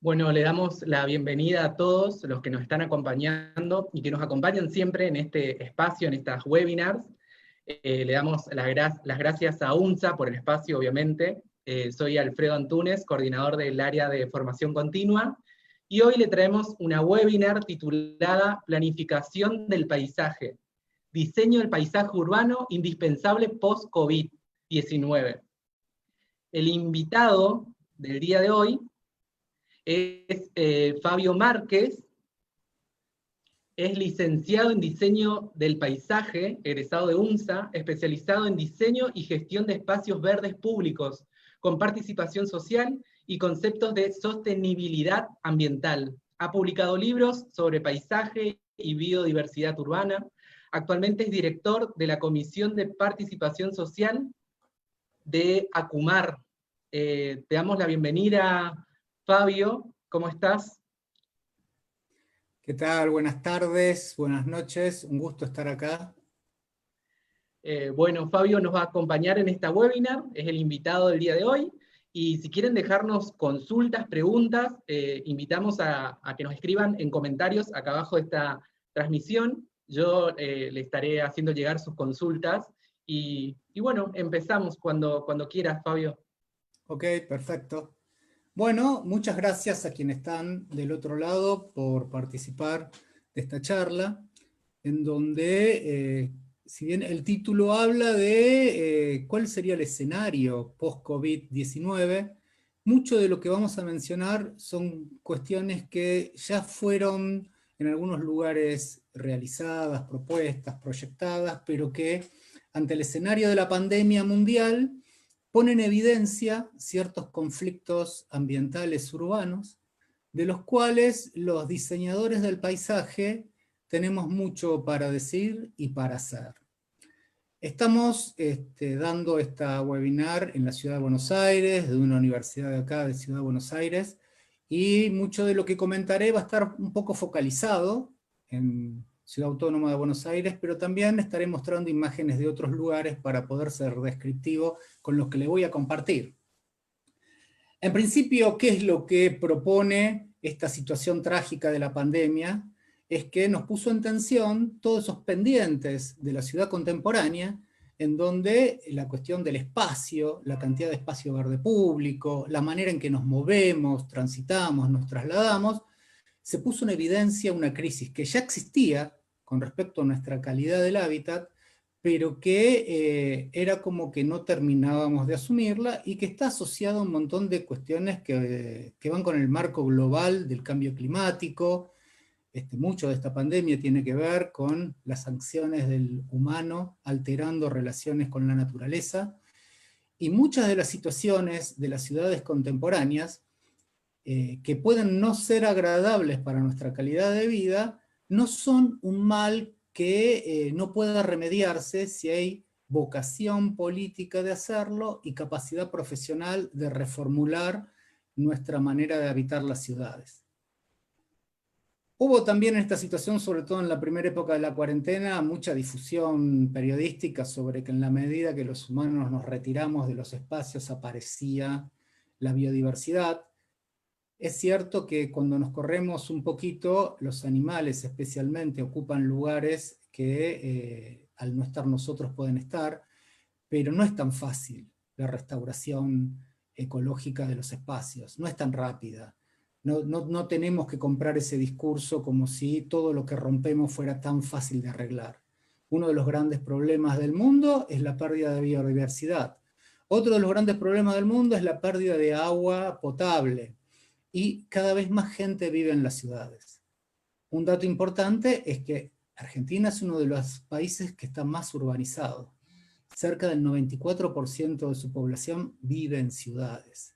Bueno, le damos la bienvenida a todos los que nos están acompañando y que nos acompañan siempre en este espacio, en estas webinars. Le damos las gracias a UNSA por el espacio, obviamente. Soy Alfredo Antunes, coordinador del área de formación continua, y hoy le traemos una webinar titulada Planificación del paisaje, diseño del paisaje urbano indispensable post-COVID-19. El invitado del día de hoy es Fabio Márquez, es licenciado en diseño del paisaje, egresado de UNSA, especializado en diseño y gestión de espacios verdes públicos, con participación social y conceptos de sostenibilidad ambiental. Ha publicado libros sobre paisaje y biodiversidad urbana. Actualmente es director de la Comisión de Participación Social de ACUMAR. Te damos la bienvenida, Fabio. ¿Cómo estás? ¿Qué tal? Buenas tardes, buenas noches, un gusto estar acá. Bueno, Fabio nos va a acompañar en esta webinar, es el invitado del día de hoy, y si quieren dejarnos consultas, preguntas, invitamos a que nos escriban en comentarios acá abajo de esta transmisión. Yo le estaré haciendo llegar sus consultas, y bueno, empezamos cuando quieras, Fabio. Ok, perfecto. Bueno, muchas gracias a quienes están del otro lado por participar de esta charla, en donde, si bien el título habla de cuál sería el escenario post-COVID-19, mucho de lo que vamos a mencionar son cuestiones que ya fueron en algunos lugares realizadas, propuestas, proyectadas, pero que ante el escenario de la pandemia mundial pone en evidencia ciertos conflictos ambientales urbanos, de los cuales los diseñadores del paisaje tenemos mucho para decir y para hacer. Estamos dando esta webinar en la Ciudad de Buenos Aires, de una universidad de acá, de Ciudad de Buenos Aires, y mucho de lo que comentaré va a estar un poco focalizado en Ciudad Autónoma de Buenos Aires, pero también estaré mostrando imágenes de otros lugares para poder ser descriptivo con los que le voy a compartir. En principio, ¿qué es lo que propone esta situación trágica de la pandemia? Es que nos puso en tensión todos esos pendientes de la ciudad contemporánea, en donde la cuestión del espacio, la cantidad de espacio verde público, la manera en que nos movemos, transitamos, nos trasladamos, se puso en evidencia una crisis que ya existía con respecto a nuestra calidad del hábitat, pero que era como que no terminábamos de asumirla y que está asociada a un montón de cuestiones que van con el marco global del cambio climático. Mucho de esta pandemia tiene que ver con las acciones del humano alterando relaciones con la naturaleza, y muchas de las situaciones de las ciudades contemporáneas que pueden no ser agradables para nuestra calidad de vida, no son un mal que no pueda remediarse si hay vocación política de hacerlo y capacidad profesional de reformular nuestra manera de habitar las ciudades. Hubo también en esta situación, sobre todo en la primera época de la cuarentena, mucha difusión periodística sobre que en la medida que los humanos nos retiramos de los espacios aparecía la biodiversidad. Es cierto que cuando nos corremos un poquito, los animales especialmente ocupan lugares que al no estar nosotros pueden estar, pero no es tan fácil la restauración ecológica de los espacios, no es tan rápida. No tenemos que comprar ese discurso como si todo lo que rompemos fuera tan fácil de arreglar. Uno de los grandes problemas del mundo es la pérdida de biodiversidad. Otro de los grandes problemas del mundo es la pérdida de agua potable. Y cada vez más gente vive en las ciudades. Un dato importante es que Argentina es uno de los países que está más urbanizado. Cerca del 94% de su población vive en ciudades.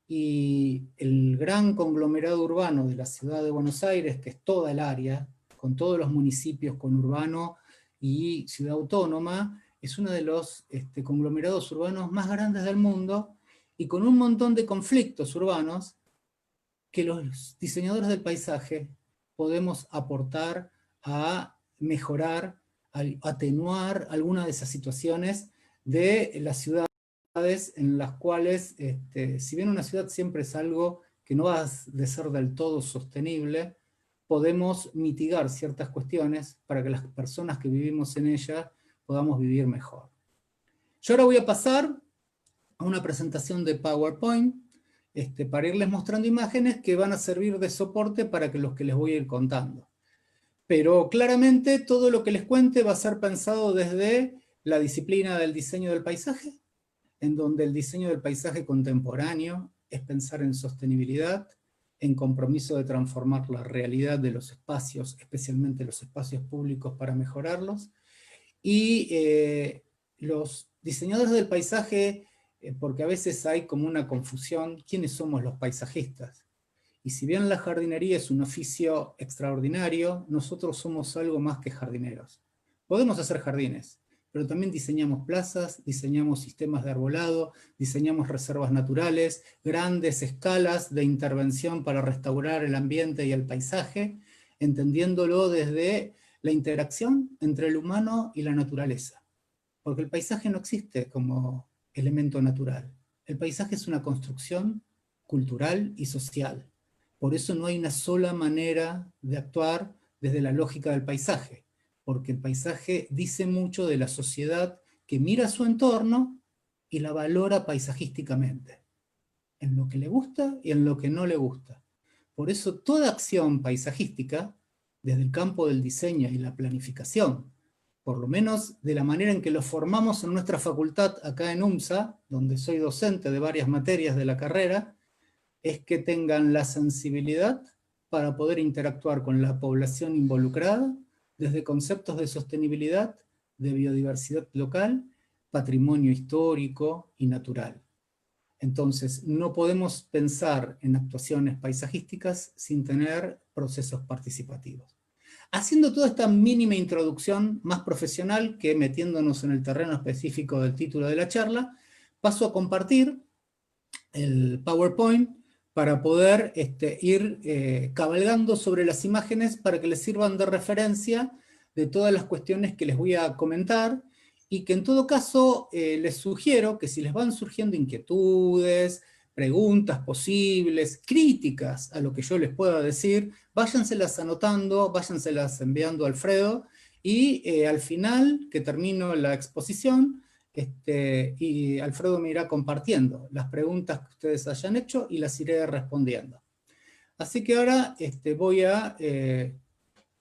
Y el gran conglomerado urbano de la ciudad de Buenos Aires, que es toda el área, con todos los municipios conurbano y ciudad autónoma, es uno de los conglomerados urbanos más grandes del mundo, y con un montón de conflictos urbanos que los diseñadores del paisaje podemos aportar a mejorar, a atenuar algunas de esas situaciones de las ciudades en las cuales, si bien una ciudad siempre es algo que no va de ser del todo sostenible, podemos mitigar ciertas cuestiones para que las personas que vivimos en ella podamos vivir mejor. Yo ahora voy a pasar a una presentación de PowerPoint para irles mostrando imágenes que van a servir de soporte para que los que les voy a ir contando. Pero claramente todo lo que les cuente va a ser pensado desde la disciplina del diseño del paisaje, en donde el diseño del paisaje contemporáneo es pensar en sostenibilidad, en compromiso de transformar la realidad de los espacios, especialmente los espacios públicos, para mejorarlos. Y los diseñadores del paisaje, porque a veces hay como una confusión, ¿quiénes somos los paisajistas? Y si bien la jardinería es un oficio extraordinario, nosotros somos algo más que jardineros. Podemos hacer jardines, pero también diseñamos plazas, diseñamos sistemas de arbolado, diseñamos reservas naturales, grandes escalas de intervención para restaurar el ambiente y el paisaje, entendiéndolo desde la interacción entre el humano y la naturaleza. Porque el paisaje no existe como elemento natural. El paisaje es una construcción cultural y social. Por eso no hay una sola manera de actuar desde la lógica del paisaje, porque el paisaje dice mucho de la sociedad que mira su entorno y la valora paisajísticamente, en lo que le gusta y en lo que no le gusta. Por eso toda acción paisajística, desde el campo del diseño y la planificación, por lo menos de la manera en que lo formamos en nuestra facultad acá en UMSA, donde soy docente de varias materias de la carrera, es que tengan la sensibilidad para poder interactuar con la población involucrada desde conceptos de sostenibilidad, de biodiversidad local, patrimonio histórico y natural. Entonces, no podemos pensar en actuaciones paisajísticas sin tener procesos participativos. Haciendo toda esta mínima introducción más profesional que metiéndonos en el terreno específico del título de la charla, paso a compartir el PowerPoint para poder ir cabalgando sobre las imágenes para que les sirvan de referencia de todas las cuestiones que les voy a comentar, y que en todo caso les sugiero que si les van surgiendo inquietudes, preguntas posibles, críticas a lo que yo les pueda decir, váyanselas anotando, váyanselas enviando a Alfredo, y al final, que termino la exposición, y Alfredo me irá compartiendo las preguntas que ustedes hayan hecho y las iré respondiendo. Así que ahora voy a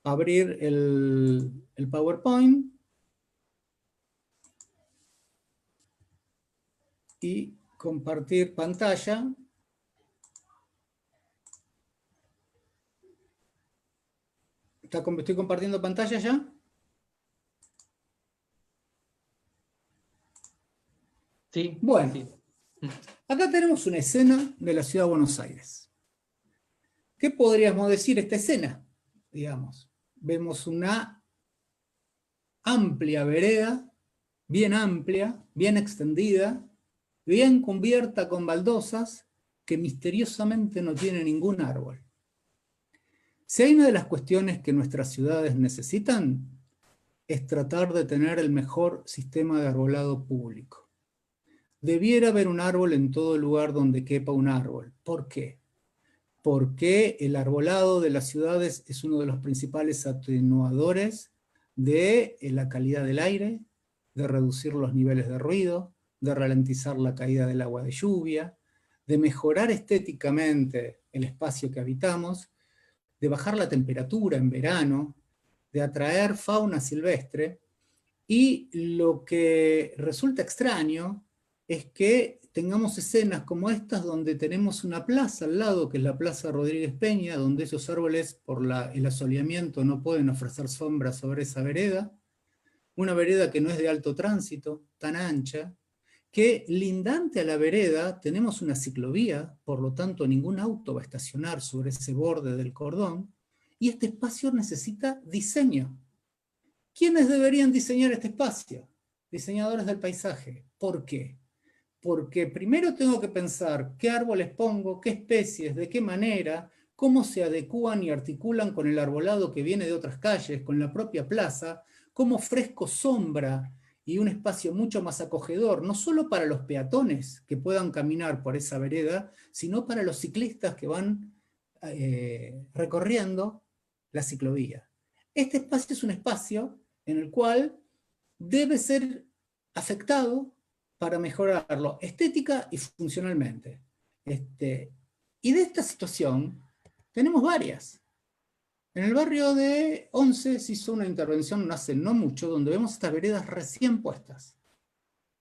abrir el PowerPoint y compartir pantalla. ¿Estoy compartiendo pantalla ya? Sí. Bueno, Sí. Acá tenemos una escena de la ciudad de Buenos Aires. ¿Qué podríamos decir esta escena? Digamos, vemos una amplia vereda, bien amplia, bien extendida, bien cubierta con baldosas, que misteriosamente no tiene ningún árbol. Si hay una de las cuestiones que nuestras ciudades necesitan, es tratar de tener el mejor sistema de arbolado público. Debiera haber un árbol en todo lugar donde quepa un árbol. ¿Por qué? Porque el arbolado de las ciudades es uno de los principales atenuadores de la calidad del aire, de reducir los niveles de ruido, de ralentizar la caída del agua de lluvia, de mejorar estéticamente el espacio que habitamos, de bajar la temperatura en verano, de atraer fauna silvestre, y lo que resulta extraño es que tengamos escenas como estas donde tenemos una plaza al lado, que es la Plaza Rodríguez Peña, donde esos árboles por el asoleamiento no pueden ofrecer sombra sobre esa vereda, una vereda que no es de alto tránsito, tan ancha, que lindante a la vereda tenemos una ciclovía, por lo tanto ningún auto va a estacionar sobre ese borde del cordón, y este espacio necesita diseño. ¿Quiénes deberían diseñar este espacio? Diseñadores del paisaje. ¿Por qué? Porque primero tengo que pensar qué árboles pongo, qué especies, de qué manera, cómo se adecúan y articulan con el arbolado que viene de otras calles, con la propia plaza, cómo ofrezco sombra y un espacio mucho más acogedor, no solo para los peatones que puedan caminar por esa vereda, sino para los ciclistas que van recorriendo la ciclovía. Este espacio es un espacio en el cual debe ser afectado para mejorarlo estética y funcionalmente. Y de esta situación tenemos varias. En el barrio de Once se hizo una intervención hace no mucho, donde vemos estas veredas recién puestas.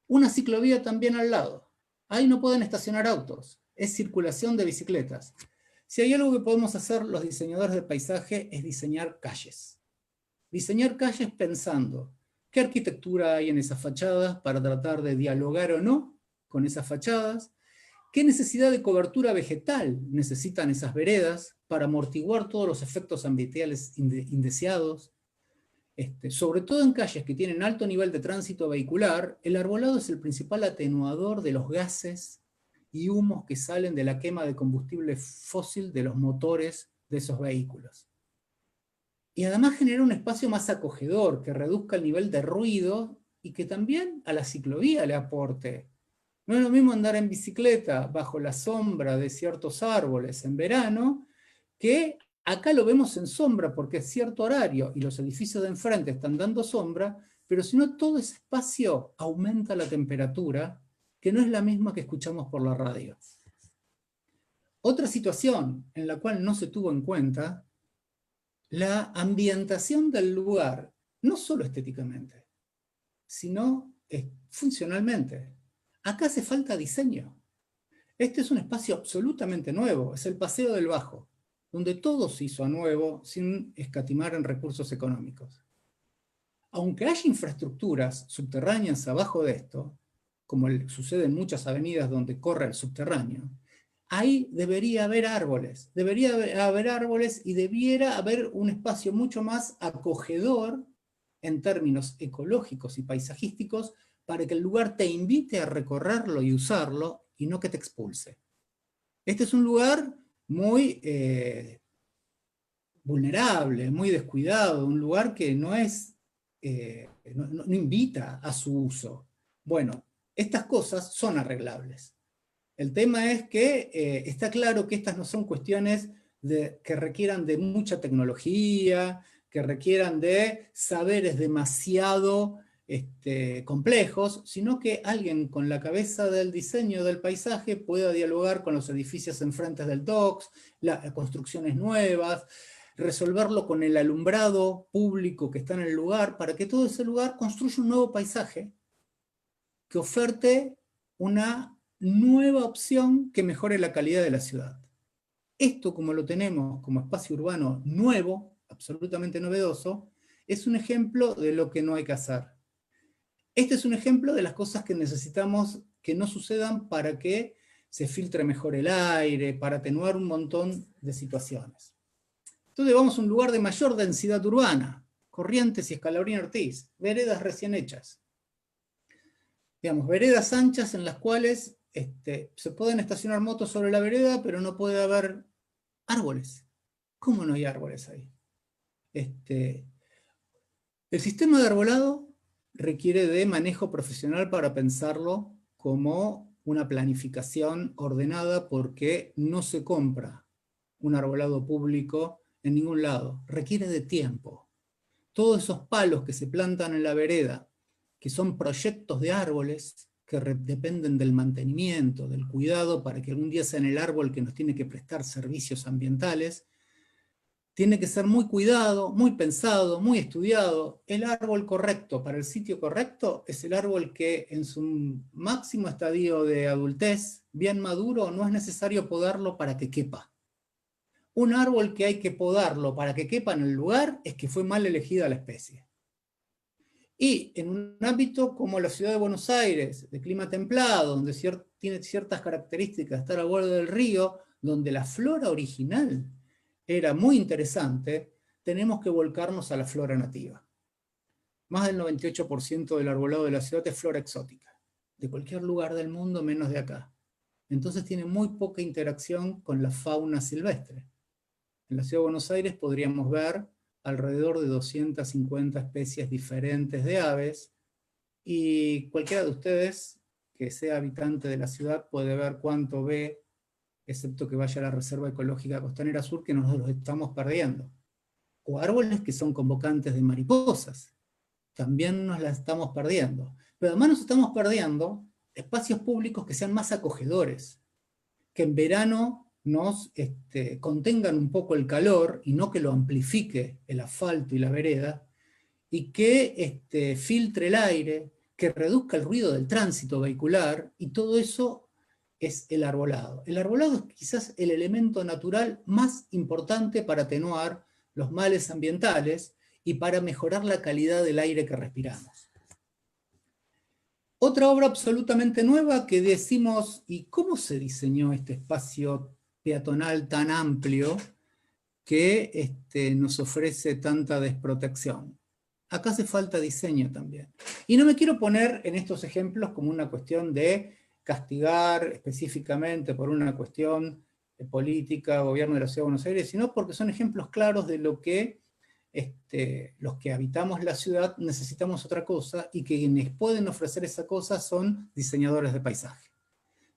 Una ciclovía también al lado. Ahí no pueden estacionar autos, es circulación de bicicletas. Si hay algo que podemos hacer los diseñadores de paisaje es diseñar calles. Diseñar calles pensando qué arquitectura hay en esas fachadas para tratar de dialogar o no con esas fachadas, qué necesidad de cobertura vegetal necesitan esas veredas para amortiguar todos los efectos ambientales indeseados. Sobre todo en calles que tienen alto nivel de tránsito vehicular, el arbolado es el principal atenuador de los gases y humos que salen de la quema de combustible fósil de los motores de esos vehículos. Y además genera un espacio más acogedor, que reduzca el nivel de ruido y que también a la ciclovía le aporte. No es lo mismo andar en bicicleta bajo la sombra de ciertos árboles en verano, que acá lo vemos en sombra porque es cierto horario y los edificios de enfrente están dando sombra, pero si no todo ese espacio aumenta la temperatura, que no es la misma que escuchamos por la radio. Otra situación en la cual no se tuvo en cuenta, la ambientación del lugar, no solo estéticamente, sino funcionalmente. Acá hace falta diseño. Este es un espacio absolutamente nuevo, es el Paseo del Bajo, donde todo se hizo a nuevo sin escatimar en recursos económicos. Aunque haya infraestructuras subterráneas abajo de esto, como sucede en muchas avenidas donde corre el subterráneo, ahí debería haber árboles y debiera haber un espacio mucho más acogedor en términos ecológicos y paisajísticos para que el lugar te invite a recorrerlo y usarlo y no que te expulse. Este es un lugar muy vulnerable, muy descuidado, un lugar que no invita a su uso. Bueno, estas cosas son arreglables. El tema es que está claro que estas no son cuestiones que requieran de mucha tecnología, que requieran de saberes demasiado complejos, sino que alguien con la cabeza del diseño del paisaje pueda dialogar con los edificios enfrente del docks, las construcciones nuevas, resolverlo con el alumbrado público que está en el lugar, para que todo ese lugar construya un nuevo paisaje que oferte una nueva opción que mejore la calidad de la ciudad. Esto, como lo tenemos como espacio urbano nuevo, absolutamente novedoso, es un ejemplo de lo que no hay que hacer. Este es un ejemplo de las cosas que necesitamos que no sucedan para que se filtre mejor el aire, para atenuar un montón de situaciones. Entonces vamos a un lugar de mayor densidad urbana, Corrientes y Escalabrín Ortiz, veredas recién hechas. Digamos, veredas anchas en las cuales se pueden estacionar motos sobre la vereda, pero no puede haber árboles. ¿Cómo no hay árboles ahí? El sistema de arbolado requiere de manejo profesional para pensarlo como una planificación ordenada, porque no se compra un arbolado público en ningún lado. Requiere de tiempo. Todos esos palos que se plantan en la vereda, que son proyectos de árboles que dependen del mantenimiento, del cuidado, para que algún día sean el árbol que nos tiene que prestar servicios ambientales, tiene que ser muy cuidado, muy pensado, muy estudiado. El árbol correcto para el sitio correcto es el árbol que en su máximo estadio de adultez, bien maduro, no es necesario podarlo para que quepa. Un árbol que hay que podarlo para que quepa en el lugar es que fue mal elegida la especie. Y en un ámbito como la ciudad de Buenos Aires, de clima templado, donde tiene ciertas características de estar al borde del río, donde la flora original era muy interesante, tenemos que volcarnos a la flora nativa. Más del 98% del arbolado de la ciudad es flora exótica, de cualquier lugar del mundo menos de acá. Entonces tiene muy poca interacción con la fauna silvestre. En la ciudad de Buenos Aires podríamos ver alrededor de 250 especies diferentes de aves, y cualquiera de ustedes que sea habitante de la ciudad puede ver cuánto ve, excepto que vaya a la Reserva Ecológica Costanera Sur, que nos los estamos perdiendo. O árboles que son convocantes de mariposas, también nos las estamos perdiendo. Pero además nos estamos perdiendo espacios públicos que sean más acogedores, que en verano nos contengan un poco el calor y no que lo amplifique el asfalto y la vereda, y que filtre el aire, que reduzca el ruido del tránsito vehicular, y todo eso es el arbolado. El arbolado es quizás el elemento natural más importante para atenuar los males ambientales y para mejorar la calidad del aire que respiramos. Otra obra absolutamente nueva que decimos, ¿y cómo se diseñó este espacio peatonal tan amplio que nos ofrece tanta desprotección? Acá hace falta diseño también. Y no me quiero poner en estos ejemplos como una cuestión de castigar específicamente por una cuestión política, gobierno de la Ciudad de Buenos Aires, sino porque son ejemplos claros de lo que los que habitamos la ciudad necesitamos otra cosa, y que quienes pueden ofrecer esa cosa son diseñadores de paisaje.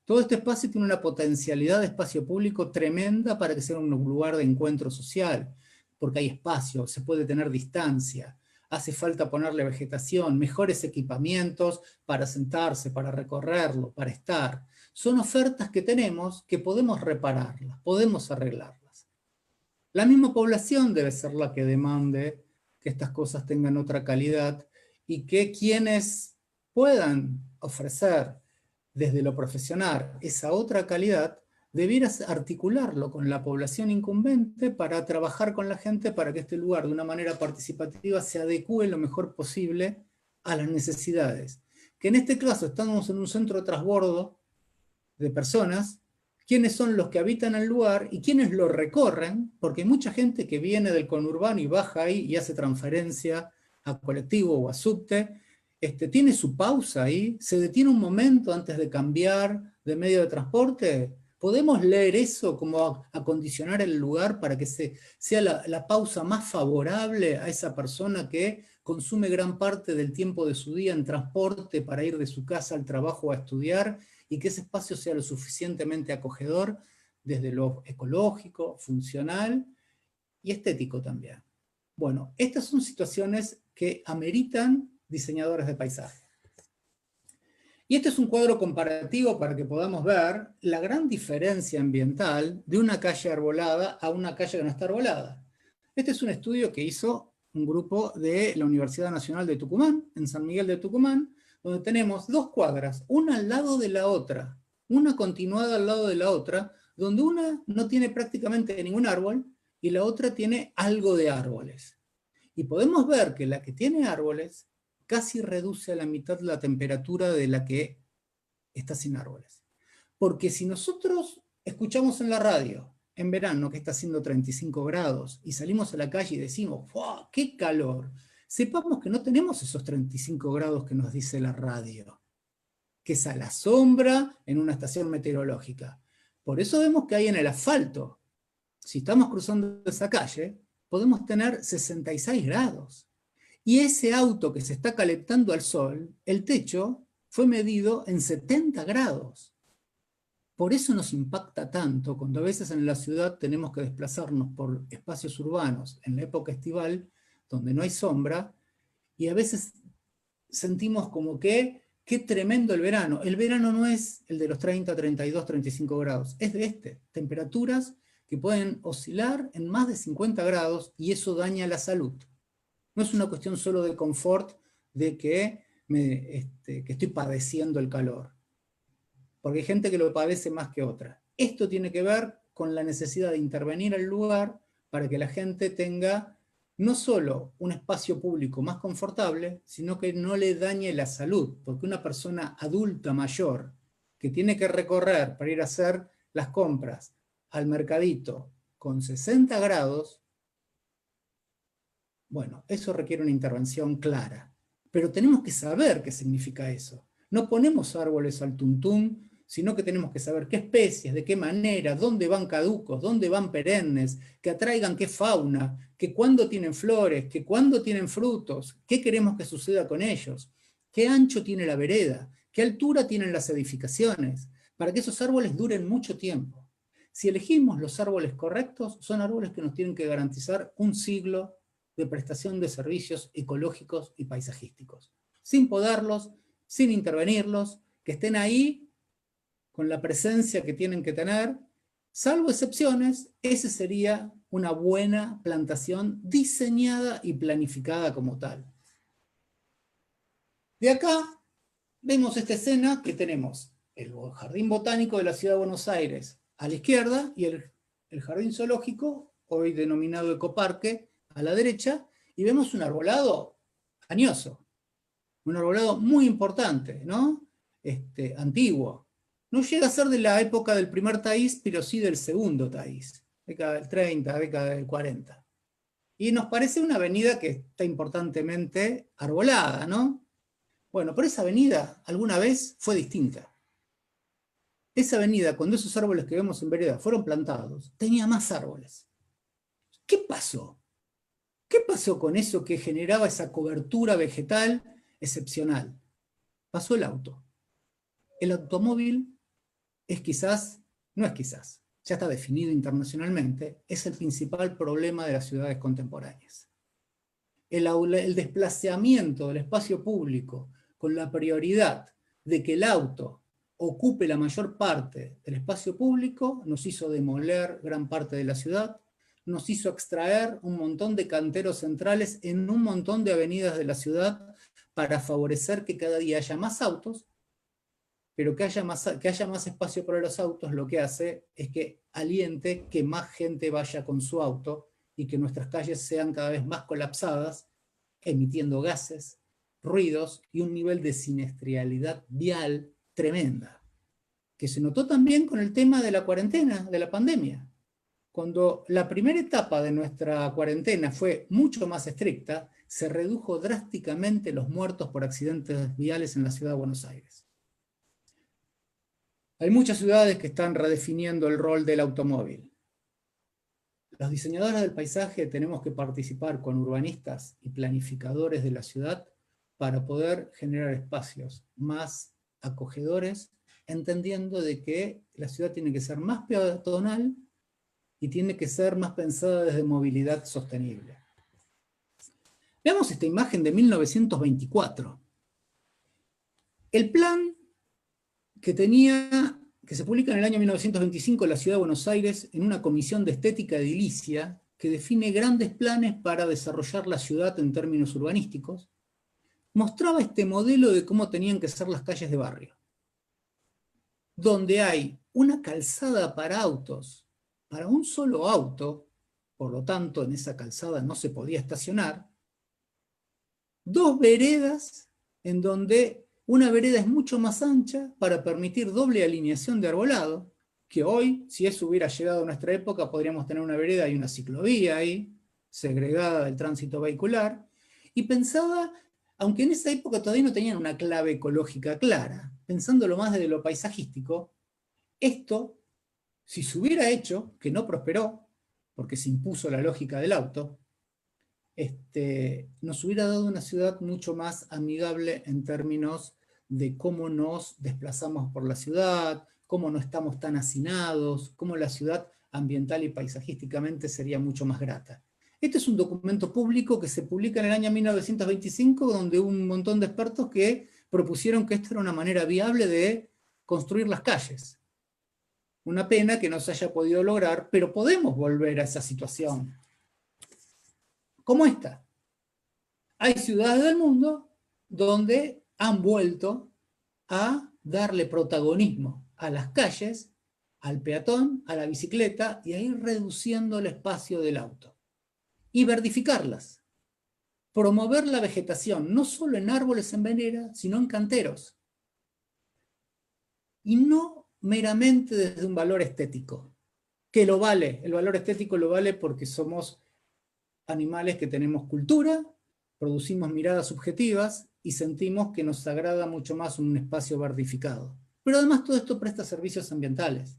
Todo este espacio tiene una potencialidad de espacio público tremenda para que sea un lugar de encuentro social, porque hay espacio, se puede tener distancia, hace falta ponerle vegetación, mejores equipamientos para sentarse, para recorrerlo, para estar. Son ofertas que tenemos que podemos repararlas, podemos arreglarlas. La misma población debe ser la que demande que estas cosas tengan otra calidad, y que quienes puedan ofrecer desde lo profesional esa otra calidad, debieras articularlo con la población incumbente para trabajar con la gente para que este lugar de una manera participativa se adecue lo mejor posible a las necesidades. Que en este caso estamos en un centro de transbordo de personas, quiénes son los que habitan el lugar y quiénes lo recorren, porque hay mucha gente que viene del conurbano y baja ahí y hace transferencia a colectivo o a subte, tiene su pausa ahí, se detiene un momento antes de cambiar de medio de transporte. ¿Podemos leer eso como acondicionar el lugar para que sea la pausa más favorable a esa persona que consume gran parte del tiempo de su día en transporte para ir de su casa al trabajo a estudiar, y que ese espacio sea lo suficientemente acogedor desde lo ecológico, funcional y estético también? Bueno, estas son situaciones que ameritan diseñadores de paisaje. Y este es un cuadro comparativo para que podamos ver la gran diferencia ambiental de una calle arbolada a una calle que no está arbolada. Este es un estudio que hizo un grupo de la Universidad Nacional de Tucumán, en San Miguel de Tucumán, donde tenemos dos cuadras, una al lado de la otra, una continuada al lado de la otra, donde una no tiene prácticamente ningún árbol y la otra tiene algo de árboles. Y podemos ver que la que tiene árboles casi reduce a la mitad la temperatura de la que está sin árboles. Porque si nosotros escuchamos en la radio, en verano, que está haciendo 35 grados, y salimos a la calle y decimos, ¡wow, qué calor!, sepamos que no tenemos esos 35 grados que nos dice la radio, que es a la sombra en una estación meteorológica. Por eso vemos que hay en el asfalto, si estamos cruzando esa calle, podemos tener 66 grados. Y ese auto que se está calentando al sol, el techo fue medido en 70 grados. Por eso nos impacta tanto cuando a veces en la ciudad tenemos que desplazarnos por espacios urbanos en la época estival, donde no hay sombra, y a veces sentimos como que qué tremendo el verano. El verano no es el de los 30, 32, 35 grados, es de temperaturas que pueden oscilar en más de 50 grados, y eso daña la salud. No es una cuestión solo de confort, de que estoy padeciendo el calor, porque hay gente que lo padece más que otra. Esto tiene que ver con la necesidad de intervenir al lugar para que la gente tenga no solo un espacio público más confortable, sino que no le dañe la salud, porque una persona adulta mayor que tiene que recorrer para ir a hacer las compras al mercadito con 60 grados, bueno, eso requiere una intervención clara. Pero tenemos que saber qué significa eso. No ponemos árboles al tuntún, sino que tenemos que saber qué especies, de qué manera, dónde van caducos, dónde van perennes, que atraigan qué fauna, que cuándo tienen flores, que cuándo tienen frutos, qué queremos que suceda con ellos. qué ancho tiene la vereda, qué altura tienen las edificaciones, para que esos árboles duren mucho tiempo. Si elegimos los árboles correctos, son árboles que nos tienen que garantizar un siglo de prestación de servicios ecológicos y paisajísticos, sin podarlos, sin intervenirlos, que estén ahí con la presencia que tienen que tener. Salvo excepciones, esa sería una buena plantación diseñada y planificada como tal. De acá vemos esta escena que tenemos el Jardín Botánico de la Ciudad de Buenos Aires a la izquierda y el Jardín Zoológico, hoy denominado Ecoparque, a la derecha, y vemos un arbolado añoso, un arbolado muy importante, ¿no? Antiguo. No llega a ser de la época del primer taíz, pero sí del segundo taíz, década del 30, década del 40. Y nos parece una avenida que está importantemente arbolada, ¿no? Bueno, pero esa avenida alguna vez fue distinta. Esa avenida, cuando esos árboles que vemos en vereda fueron plantados, tenía más árboles. ¿Qué pasó? ¿Qué pasó con eso que generaba esa cobertura vegetal excepcional? Pasó el auto. El automóvil es quizás, no es quizás, ya está definido internacionalmente, es el principal problema de las ciudades contemporáneas. El desplazamiento del espacio público con la prioridad de que el auto ocupe la mayor parte del espacio público nos hizo demoler gran parte de la ciudad, nos hizo extraer un montón de canteros centrales en un montón de avenidas de la ciudad para favorecer que cada día haya más autos, pero que haya más espacio para los autos lo que hace es que aliente que más gente vaya con su auto y que nuestras calles sean cada vez más colapsadas, emitiendo gases, ruidos y un nivel de siniestralidad vial tremenda, que se notó también con el tema de la cuarentena, de la pandemia. Cuando la primera etapa de nuestra cuarentena fue mucho más estricta, se redujo drásticamente los muertos por accidentes viales en la ciudad de Buenos Aires. Hay muchas ciudades que están redefiniendo el rol del automóvil. Los diseñadores del paisaje tenemos que participar con urbanistas y planificadores de la ciudad para poder generar espacios más acogedores, entendiendo de que la ciudad tiene que ser más peatonal y tiene que ser más pensada desde movilidad sostenible. Veamos esta imagen de 1924. El plan que se publica en el año 1925 en la Ciudad de Buenos Aires en una comisión de estética edilicia que define grandes planes para desarrollar la ciudad en términos urbanísticos, mostraba este modelo de cómo tenían que ser las calles de barrio, donde hay una calzada para autos, para un solo auto, por lo tanto en esa calzada no se podía estacionar, dos veredas en donde una vereda es mucho más ancha para permitir doble alineación de arbolado, que hoy, si eso hubiera llegado a nuestra época, podríamos tener una vereda y una ciclovía ahí, segregada del tránsito vehicular, y pensada, aunque en esa época todavía no tenían una clave ecológica clara, pensándolo más desde lo paisajístico, esto, si se hubiera hecho, que no prosperó, porque se impuso la lógica del auto, nos hubiera dado una ciudad mucho más amigable en términos de cómo nos desplazamos por la ciudad, cómo no estamos tan hacinados, cómo la ciudad ambiental y paisajísticamente sería mucho más grata. Este es un documento público que se publica en el año 1925, donde hubo un montón de expertos que propusieron que esto era una manera viable de construir las calles. Una pena que no se haya podido lograr, pero podemos volver a esa situación. Como esta. Hay ciudades del mundo donde han vuelto a darle protagonismo a las calles, al peatón, a la bicicleta, y a ir reduciendo el espacio del auto. Y verdificarlas. Promover la vegetación, no solo en árboles en vereda, sino en canteros. Y no meramente desde un valor estético, que lo vale, el valor estético lo vale porque somos animales que tenemos cultura, producimos miradas subjetivas y sentimos que nos agrada mucho más un espacio verdificado. Pero además todo esto presta servicios ambientales,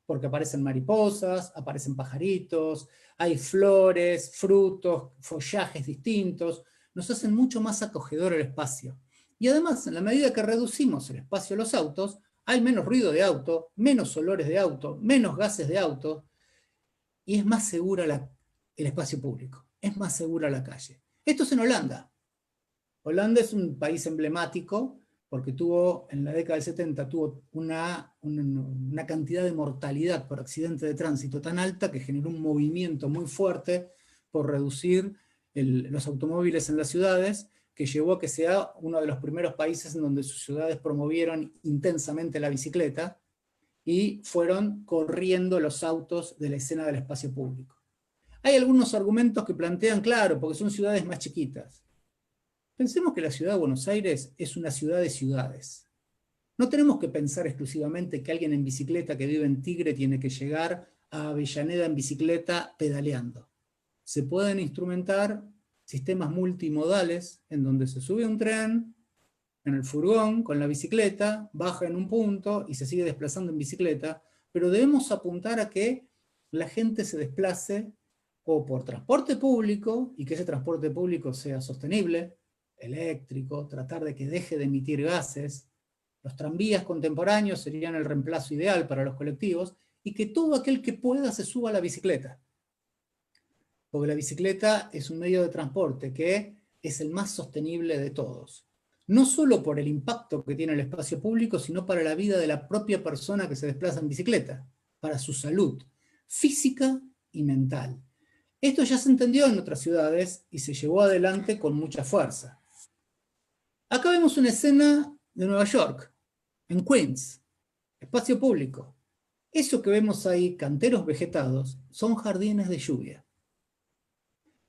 porque aparecen mariposas, aparecen pajaritos, hay flores, frutos, follajes distintos, nos hacen mucho más acogedor el espacio. Y además, en la medida que reducimos el espacio de los autos, hay menos ruido de auto, menos olores de auto, menos gases de auto, y es más segura el espacio público, es más segura la calle. Esto es en Holanda. Holanda es un país emblemático porque tuvo, en la década del 70, tuvo una cantidad de mortalidad por accidente de tránsito tan alta que generó un movimiento muy fuerte por reducir los automóviles en las ciudades, que llevó a que sea uno de los primeros países en donde sus ciudades promovieron intensamente la bicicleta y fueron corriendo los autos de la escena del espacio público. Hay algunos argumentos que plantean, claro, porque son ciudades más chiquitas. Pensemos que la ciudad de Buenos Aires es una ciudad de ciudades. No tenemos que pensar exclusivamente que alguien en bicicleta que vive en Tigre tiene que llegar a Avellaneda en bicicleta pedaleando. Se pueden instrumentar sistemas multimodales en donde se sube un tren en el furgón con la bicicleta, baja en un punto y se sigue desplazando en bicicleta, pero debemos apuntar a que la gente se desplace o por transporte público, y que ese transporte público sea sostenible, eléctrico, tratar de que deje de emitir gases. Los tranvías contemporáneos serían el reemplazo ideal para los colectivos, y que todo aquel que pueda se suba a la bicicleta. Porque la bicicleta es un medio de transporte que es el más sostenible de todos. No solo por el impacto que tiene el espacio público, sino para la vida de la propia persona que se desplaza en bicicleta, para su salud física y mental. Esto ya se entendió en otras ciudades y se llevó adelante con mucha fuerza. Acá vemos una escena de Nueva York, en Queens, espacio público. Eso que vemos ahí, canteros vegetados, son jardines de lluvia.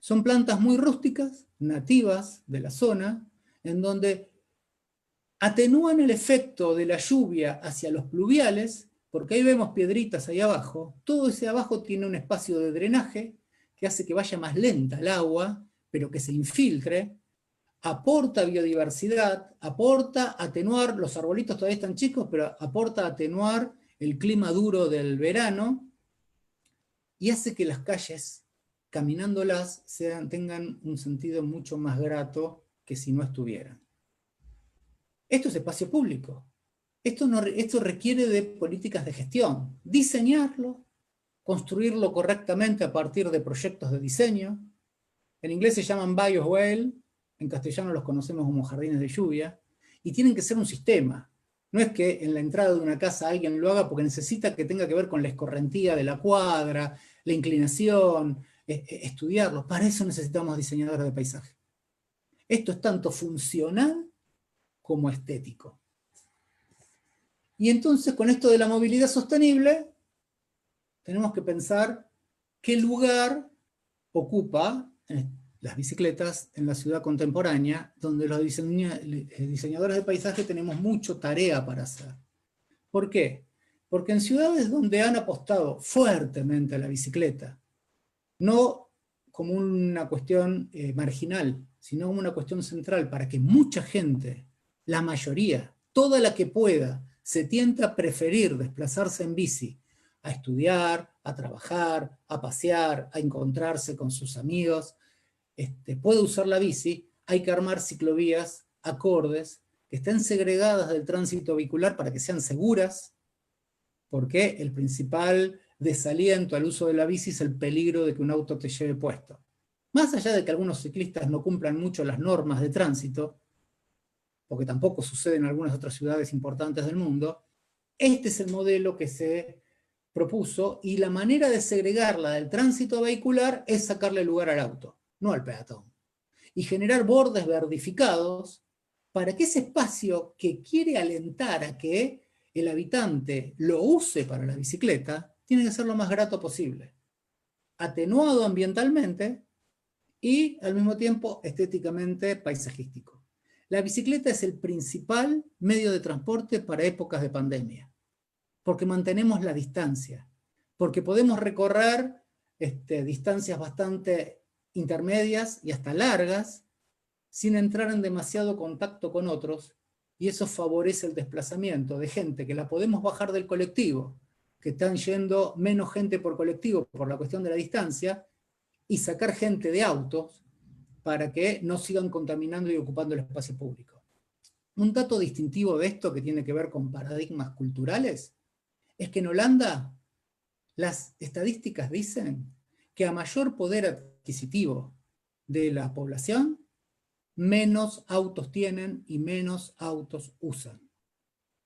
Son plantas muy rústicas, nativas de la zona, en donde atenúan el efecto de la lluvia hacia los pluviales, porque ahí vemos piedritas ahí abajo. Todo ese abajo tiene un espacio de drenaje que hace que vaya más lenta el agua, pero que se infiltre, aporta biodiversidad, aporta atenuar, los arbolitos todavía están chicos, pero aporta atenuar el clima duro del verano, y hace que las calles, caminándolas, tengan un sentido mucho más grato que si no estuvieran. Esto es espacio público. Esto requiere de políticas de gestión. Diseñarlo, construirlo correctamente a partir de proyectos de diseño. En inglés se llaman bioswale, en castellano los conocemos como jardines de lluvia, y tienen que ser un sistema. No es que en la entrada de una casa alguien lo haga porque necesita que tenga que ver con la escorrentía de la cuadra, la inclinación, estudiarlo. Para eso necesitamos diseñadores de paisaje. Esto es tanto funcional como estético. Y entonces, con esto de la movilidad sostenible, tenemos que pensar qué lugar ocupa las bicicletas en la ciudad contemporánea, donde los diseñadores de paisaje tenemos mucha tarea para hacer. ¿Por qué? Porque en ciudades donde han apostado fuertemente a la bicicleta, no como una cuestión marginal, sino como una cuestión central, para que mucha gente, la mayoría, toda la que pueda, se tienta a preferir desplazarse en bici, a estudiar, a trabajar, a pasear, a encontrarse con sus amigos, puede usar la bici, hay que armar ciclovías acordes, que estén segregadas del tránsito vehicular para que sean seguras, porque el principal desaliento al uso de la bici es el peligro de que un auto te lleve puesto. Más allá de que algunos ciclistas no cumplan mucho las normas de tránsito, porque tampoco sucede en algunas otras ciudades importantes del mundo, este es el modelo que se propuso, y la manera de segregarla del tránsito vehicular es sacarle lugar al auto, no al peatón, y generar bordes verdificados para que ese espacio que quiere alentar a que el habitante lo use para la bicicleta, tiene que ser lo más grato posible, atenuado ambientalmente y al mismo tiempo estéticamente paisajístico. La bicicleta es el principal medio de transporte para épocas de pandemia, porque mantenemos la distancia, porque podemos recorrer distancias bastante intermedias y hasta largas, sin entrar en demasiado contacto con otros, y eso favorece el desplazamiento de gente que la podemos bajar del colectivo, que están yendo menos gente por colectivo por la cuestión de la distancia, y sacar gente de autos para que no sigan contaminando y ocupando el espacio público. un dato distintivo de esto que tiene que ver con paradigmas culturales es que en Holanda las estadísticas dicen que a mayor poder adquisitivo de la población, menos autos tienen y menos autos usan.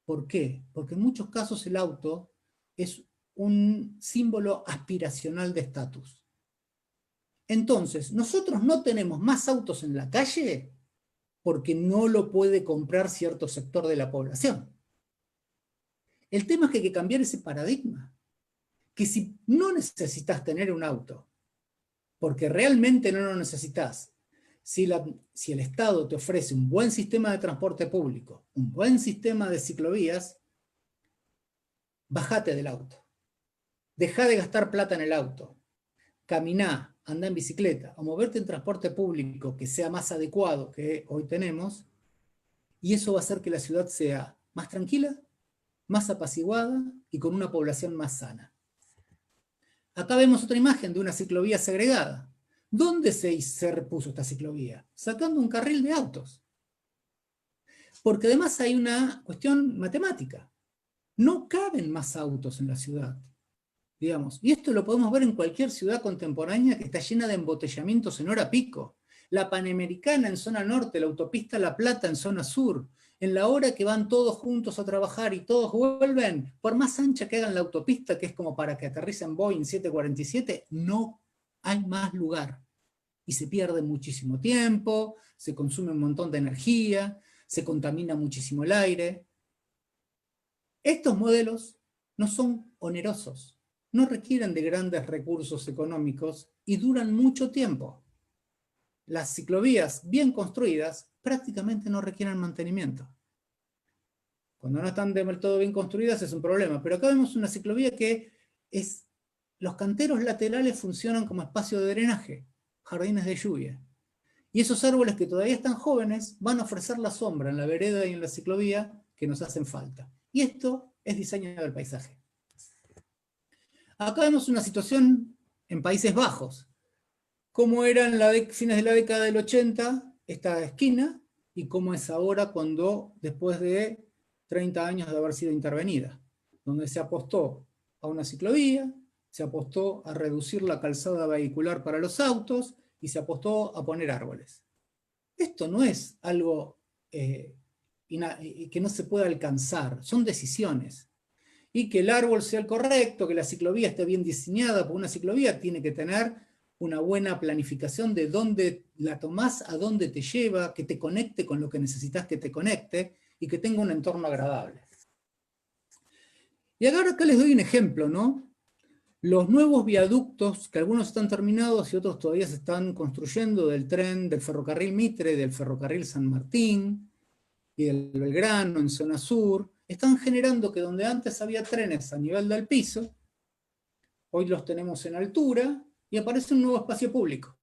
¿Por qué? Porque en muchos casos el auto es un símbolo aspiracional de estatus. Entonces, nosotros no tenemos más autos en la calle porque no lo puede comprar cierto sector de la población. El tema es que hay que cambiar ese paradigma. Que si no necesitas tener un auto, porque realmente no lo necesitas, si el Estado te ofrece un buen sistema de transporte público, un buen sistema de ciclovías, bájate del auto. Dejá de gastar plata en el auto. Caminá, andá en bicicleta o moverte en transporte público que sea más adecuado que hoy tenemos, y eso va a hacer que la ciudad sea más tranquila, más apaciguada y con una población más sana. Acá vemos otra imagen de una ciclovía segregada. ¿Dónde se repuso esta ciclovía? Sacando un carril de autos. Porque además hay una cuestión matemática. No caben más autos en la ciudad, digamos. Y esto lo podemos ver en cualquier ciudad contemporánea que está llena de embotellamientos en hora pico. La Panamericana en zona norte, la autopista La Plata en zona sur. En la hora que van todos juntos a trabajar y todos vuelven, por más ancha que hagan la autopista, que es como para que aterricen Boeing 747, no hay más lugar. Y se pierde muchísimo tiempo, se consume un montón de energía, se contamina muchísimo el aire. Estos modelos no son onerosos, no requieren de grandes recursos económicos y duran mucho tiempo. Las ciclovías bien construidas prácticamente no requieren mantenimiento. Cuando no están del todo bien construidas es un problema, pero acá vemos una ciclovía que los canteros laterales funcionan como espacio de drenaje, jardines de lluvia. Y esos árboles que todavía están jóvenes van a ofrecer la sombra en la vereda y en la ciclovía que nos hacen falta. Y esto es diseño del paisaje. Acá vemos una situación en Países Bajos, cómo era en fines de la década del 80 esta esquina y cómo es ahora después de 30 años de haber sido intervenida, donde se apostó a una ciclovía, se apostó a reducir la calzada vehicular para los autos y se apostó a poner árboles. Esto no es algo que no se pueda alcanzar, son decisiones. Y que el árbol sea el correcto, que la ciclovía esté bien diseñada, porque una ciclovía tiene que tener una buena planificación de dónde la tomás, a dónde te lleva, que te conecte con lo que necesitas que te conecte y que tenga un entorno agradable. Y ahora acá les doy un ejemplo, ¿no? Los nuevos viaductos, que algunos están terminados y otros todavía se están construyendo, del ferrocarril Mitre, del ferrocarril San Martín y del Belgrano en zona sur, están generando que donde antes había trenes a nivel del piso, hoy los tenemos en altura y aparece un nuevo espacio público,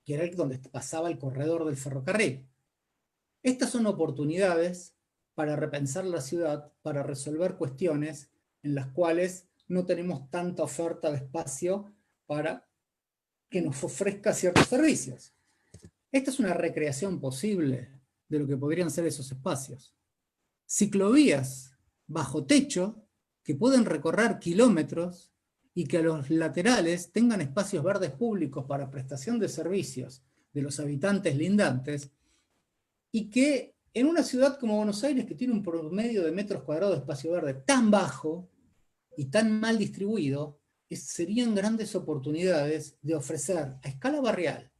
que era donde pasaba el corredor del ferrocarril. Estas son oportunidades para repensar la ciudad, para resolver cuestiones en las cuales no tenemos tanta oferta de espacio para que nos ofrezca ciertos servicios. Esta es una recreación posible de lo que podrían ser esos espacios. Ciclovías bajo techo que pueden recorrer kilómetros y que a los laterales tengan espacios verdes públicos para prestación de servicios de los habitantes lindantes, y que en una ciudad como Buenos Aires, que tiene un promedio de metros cuadrados de espacio verde tan bajo y tan mal distribuido, serían grandes oportunidades de ofrecer a escala barrial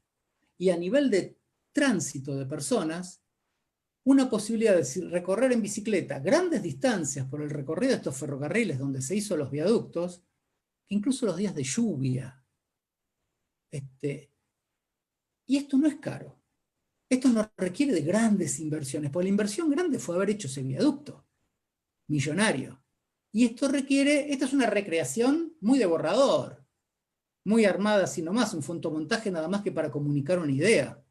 y a nivel de tránsito de personas una posibilidad de recorrer en bicicleta grandes distancias por el recorrido de estos ferrocarriles donde se hizo los viaductos, incluso los días de lluvia. Y esto no es caro. Esto no requiere de grandes inversiones, porque la inversión grande fue haber hecho ese viaducto millonario. Y esta es una recreación muy de borrador, muy armada así nomás, un fotomontaje nada más que para comunicar una idea.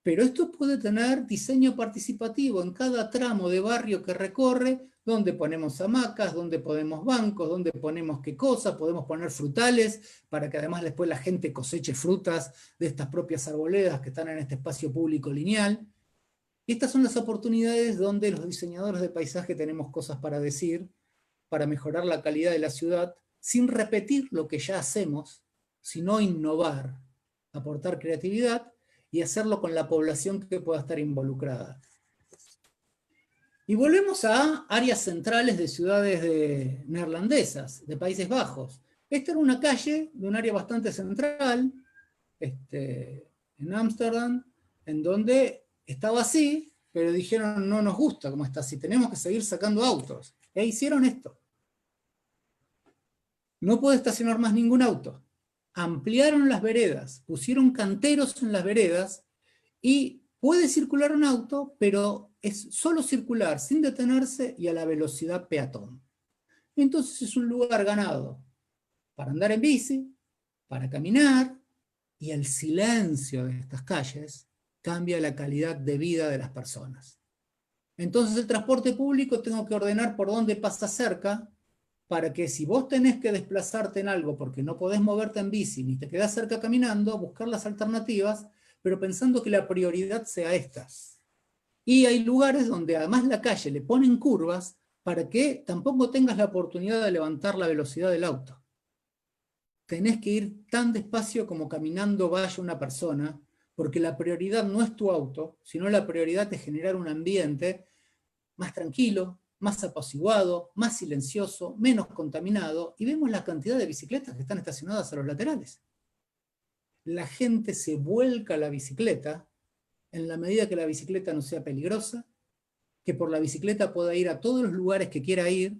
Pero esto puede tener diseño participativo en cada tramo de barrio que recorre, donde ponemos hamacas, donde ponemos bancos, donde ponemos qué cosa, podemos poner frutales, para que además después la gente coseche frutas de estas propias arboledas que están en este espacio público lineal. Y estas son las oportunidades donde los diseñadores de paisaje tenemos cosas para decir, para mejorar la calidad de la ciudad, sin repetir lo que ya hacemos, sino innovar, aportar creatividad y hacerlo con la población que pueda estar involucrada. Y volvemos a áreas centrales de ciudades neerlandesas, de Países Bajos. Esta era una calle de un área bastante central, en Ámsterdam, en donde estaba así, pero dijeron no nos gusta como está así, tenemos que seguir sacando autos. E hicieron esto. No puede estacionar más ningún auto. Ampliaron las veredas, pusieron canteros en las veredas y puede circular un auto, pero es solo circular sin detenerse y a la velocidad peatón. Entonces es un lugar ganado para andar en bici, para caminar, y el silencio de estas calles cambia la calidad de vida de las personas. Entonces el transporte público tengo que ordenar por dónde pasa cerca, para que si vos tenés que desplazarte en algo porque no podés moverte en bici ni te quedás cerca caminando, buscar las alternativas, pero pensando que la prioridad sea esta. Y hay lugares donde además la calle le ponen curvas para que tampoco tengas la oportunidad de levantar la velocidad del auto. Tenés que ir tan despacio como caminando vaya una persona, porque la prioridad no es tu auto, sino la prioridad es generar un ambiente más tranquilo, más apaciguado, más silencioso, menos contaminado, y vemos la cantidad de bicicletas que están estacionadas a los laterales. La gente se vuelca a la bicicleta en la medida que la bicicleta no sea peligrosa, que por la bicicleta pueda ir a todos los lugares que quiera ir,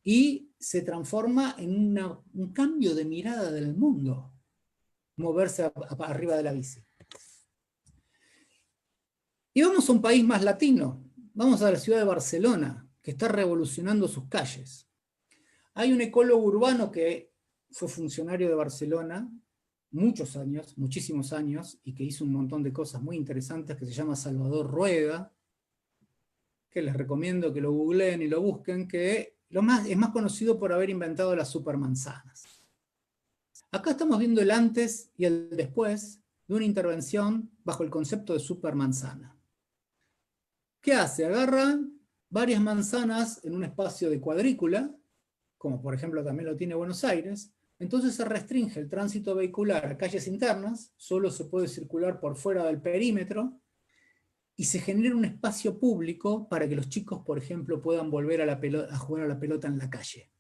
y se transforma en un cambio de mirada del mundo, moverse arriba de la bici. Y vamos a un país más latino, vamos a la ciudad de Barcelona, que está revolucionando sus calles. Hay un ecólogo urbano que fue funcionario de Barcelona muchos años, muchísimos años, y que hizo un montón de cosas muy interesantes, que se llama Salvador Rueda, que les recomiendo que lo googleen y lo busquen, que es más conocido por haber inventado las supermanzanas. Acá estamos viendo el antes y el después de una intervención bajo el concepto de supermanzana. ¿Qué hace? Agarra varias manzanas en un espacio de cuadrícula, como por ejemplo también lo tiene Buenos Aires, entonces se restringe el tránsito vehicular a calles internas, solo se puede circular por fuera del perímetro, y se genera un espacio público para que los chicos, por ejemplo, puedan volver a jugar a la pelota en la calle.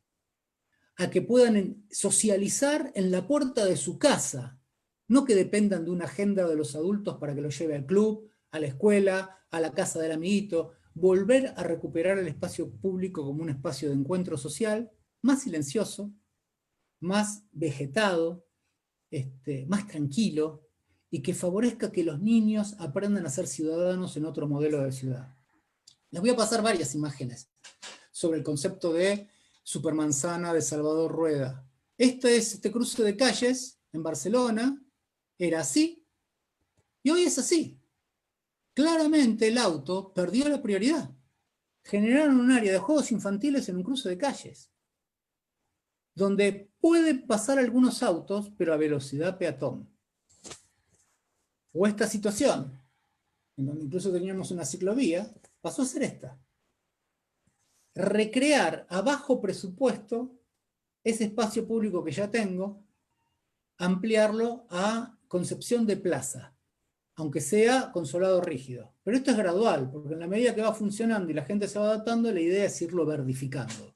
A que puedan socializar en la puerta de su casa, no que dependan de una agenda de los adultos para que los lleve al club, a la escuela, a la casa del amiguito, volver a recuperar el espacio público como un espacio de encuentro social, más silencioso, más vegetado, más tranquilo, y que favorezca que los niños aprendan a ser ciudadanos en otro modelo de ciudad. Les voy a pasar varias imágenes sobre el concepto de supermanzana de Salvador Rueda. Este cruce de calles en Barcelona era así, y hoy es así. Claramente el auto perdió la prioridad. Generaron un área de juegos infantiles en un cruce de calles, donde pueden pasar algunos autos, pero a velocidad peatón. O esta situación, en donde incluso teníamos una ciclovía, pasó a ser esta. Recrear a bajo presupuesto ese espacio público que ya tengo, ampliarlo a concepción de plaza, aunque sea con solado rígido. Pero esto es gradual, porque en la medida que va funcionando y la gente se va adaptando, la idea es irlo verdificando.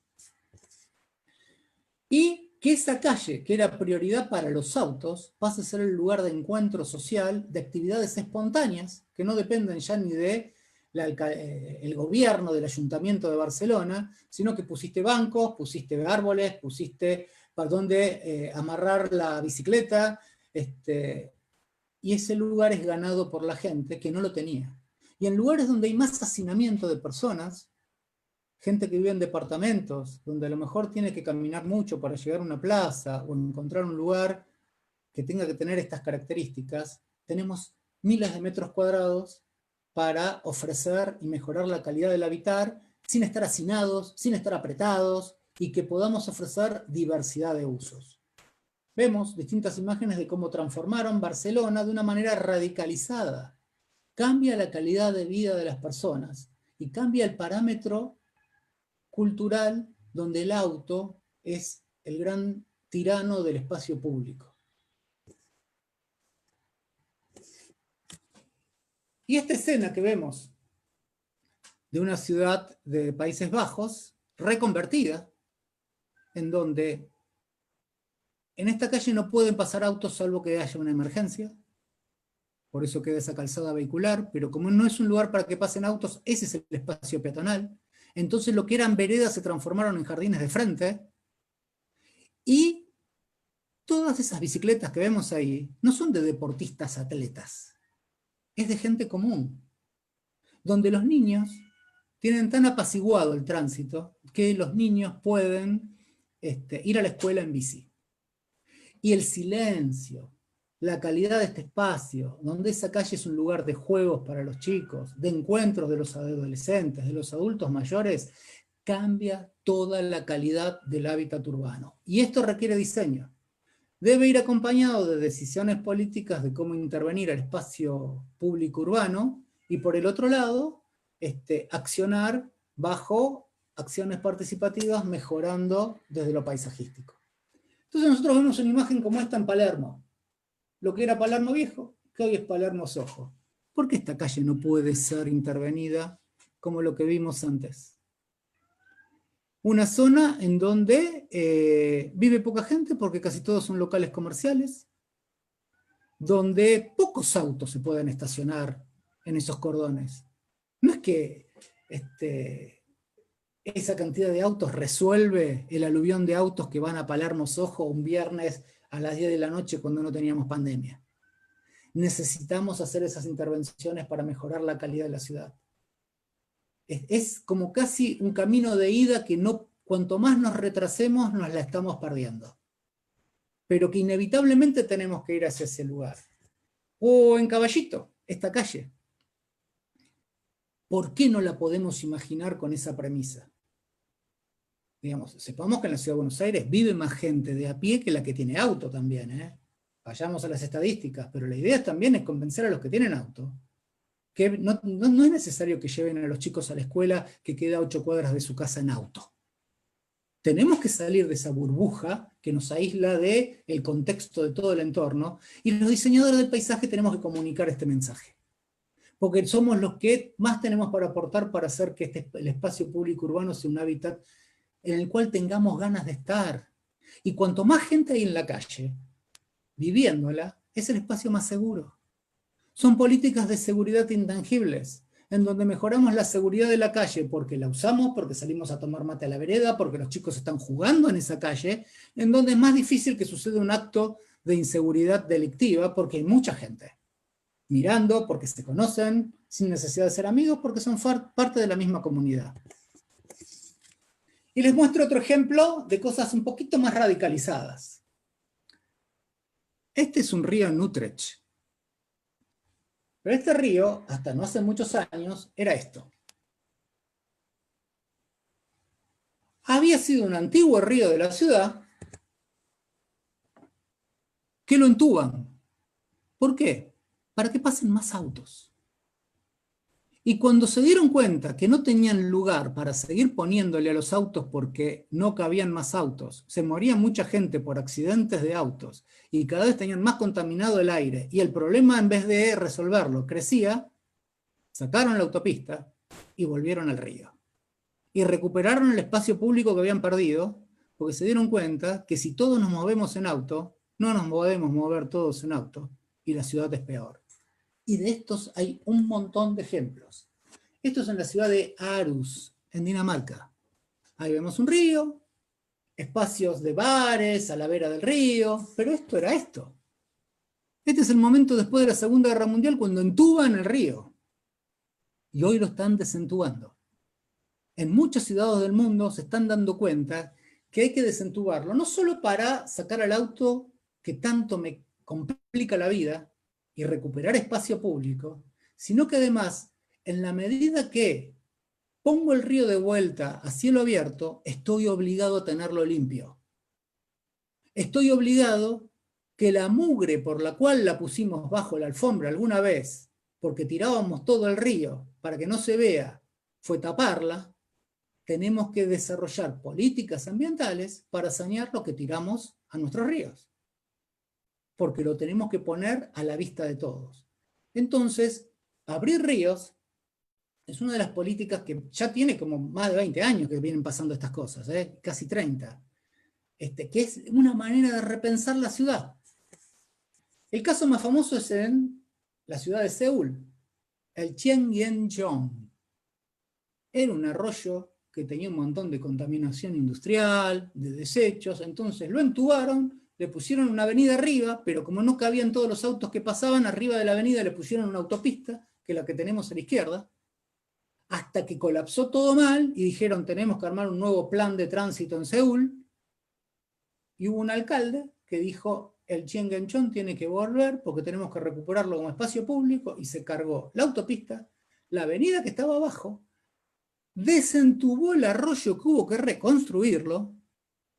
Y que esa calle, que era prioridad para los autos, pase a ser el lugar de encuentro social, de actividades espontáneas, que no dependen ya ni de el gobierno del Ayuntamiento de Barcelona, sino que pusiste bancos, pusiste árboles, pusiste para dónde amarrar la bicicleta, y ese lugar es ganado por la gente que no lo tenía. Y en lugares donde hay más hacinamiento de personas, gente que vive en departamentos, donde a lo mejor tiene que caminar mucho para llegar a una plaza o encontrar un lugar que tenga que tener estas características, tenemos miles de metros cuadrados para ofrecer y mejorar la calidad del habitar sin estar hacinados, sin estar apretados, y que podamos ofrecer diversidad de usos. Vemos distintas imágenes de cómo transformaron Barcelona de una manera radicalizada. cambia la calidad de vida de las personas y cambia el parámetro cultural donde el auto es el gran tirano del espacio público. Y esta escena que vemos de una ciudad de Países Bajos, reconvertida, en donde en esta calle no pueden pasar autos salvo que haya una emergencia, por eso queda esa calzada vehicular, pero como no es un lugar para que pasen autos, ese es el espacio peatonal. Entonces lo que eran veredas se transformaron en jardines de frente, y todas esas bicicletas que vemos ahí no son de deportistas atletas, es de gente común, donde los niños tienen tan apaciguado el tránsito que los niños pueden ir a la escuela en bici. Y el silencio, la calidad de este espacio, donde esa calle es un lugar de juegos para los chicos, de encuentros de los adolescentes, de los adultos mayores, cambia toda la calidad del hábitat urbano. Y esto requiere diseño. Debe ir acompañado de decisiones políticas de cómo intervenir al espacio público urbano, y por el otro lado, accionar bajo acciones participativas mejorando desde lo paisajístico. Entonces nosotros vemos una imagen como esta en Palermo, lo que era Palermo Viejo, que hoy es Palermo Soho. ¿Por qué esta calle no puede ser intervenida como lo que vimos antes? Una zona en donde vive poca gente porque casi todos son locales comerciales, donde pocos autos se pueden estacionar en esos cordones. No es que esa cantidad de autos resuelve el aluvión de autos que van a Palermo Soho un viernes a las 10 de la noche cuando no teníamos pandemia. Necesitamos hacer esas intervenciones para mejorar la calidad de la ciudad. Es como casi un camino de ida que no, cuanto más nos retrasemos, nos la estamos perdiendo. Pero que inevitablemente tenemos que ir hacia ese lugar. O en Caballito, esta calle. ¿Por qué no la podemos imaginar con esa premisa? Digamos, sepamos que en la Ciudad de Buenos Aires vive más gente de a pie que la que tiene auto también, ¿eh? Vayamos a las estadísticas, pero la idea también es convencer a los que tienen auto, que no es necesario que lleven a los chicos a la escuela que queda a 8 cuadras de su casa en auto. Tenemos que salir de esa burbuja que nos aísla del contexto de todo el entorno, y los diseñadores del paisaje tenemos que comunicar este mensaje. Porque somos los que más tenemos para aportar para hacer que el espacio público urbano sea un hábitat en el cual tengamos ganas de estar. Y cuanto más gente hay en la calle, viviéndola, es el espacio más seguro. Son políticas de seguridad intangibles, en donde mejoramos la seguridad de la calle porque la usamos, porque salimos a tomar mate a la vereda, porque los chicos están jugando en esa calle, en donde es más difícil que suceda un acto de inseguridad delictiva, porque hay mucha gente mirando, porque se conocen, sin necesidad de ser amigos, porque son parte de la misma comunidad. Y les muestro otro ejemplo de cosas un poquito más radicalizadas. Este es un río en Utrecht. Pero este río, hasta no hace muchos años, era esto. Había sido un antiguo río de la ciudad que lo entuban. ¿Por qué? Para que pasen más autos. Y cuando se dieron cuenta que no tenían lugar para seguir poniéndole a los autos porque no cabían más autos, se moría mucha gente por accidentes de autos y cada vez tenían más contaminado el aire, y el problema, en vez de resolverlo, crecía, sacaron la autopista y volvieron al río. Y recuperaron el espacio público que habían perdido, porque se dieron cuenta que si todos nos movemos en auto, no nos podemos mover todos en auto, y la ciudad es peor. Y de estos hay un montón de ejemplos. Esto es en la ciudad de Aarhus, en Dinamarca. Ahí vemos un río, espacios de bares a la vera del río, pero esto era esto. Este es el momento después de la Segunda Guerra Mundial cuando entuban el río. Y hoy lo están desentubando. En muchas ciudades del mundo se están dando cuenta que hay que desentubarlo, no solo para sacar al auto que tanto me complica la vida, y recuperar espacio público, sino que además, en la medida que pongo el río de vuelta a cielo abierto, estoy obligado a tenerlo limpio. Estoy obligado que la mugre por la cual la pusimos bajo la alfombra alguna vez, porque tirábamos todo el río para que no se vea, fue taparla, tenemos que desarrollar políticas ambientales para sanear lo que tiramos a nuestros ríos, porque lo tenemos que poner a la vista de todos. Entonces, abrir ríos es una de las políticas que ya tiene como más de 20 años que vienen pasando estas cosas, casi 30, que es una manera de repensar la ciudad. El caso más famoso es en la ciudad de Seúl, el Cheonggyecheon. Era un arroyo que tenía un montón de contaminación industrial, de desechos, entonces lo entubaron, le pusieron una avenida arriba, pero como no cabían todos los autos que pasaban, arriba de la avenida le pusieron una autopista, que es la que tenemos a la izquierda, hasta que colapsó todo mal y dijeron tenemos que armar un nuevo plan de tránsito en Seúl, y hubo un alcalde que dijo el Cheonggyecheon tiene que volver porque tenemos que recuperarlo como espacio público, y se cargó la autopista, la avenida que estaba abajo, desentubó el arroyo que hubo que reconstruirlo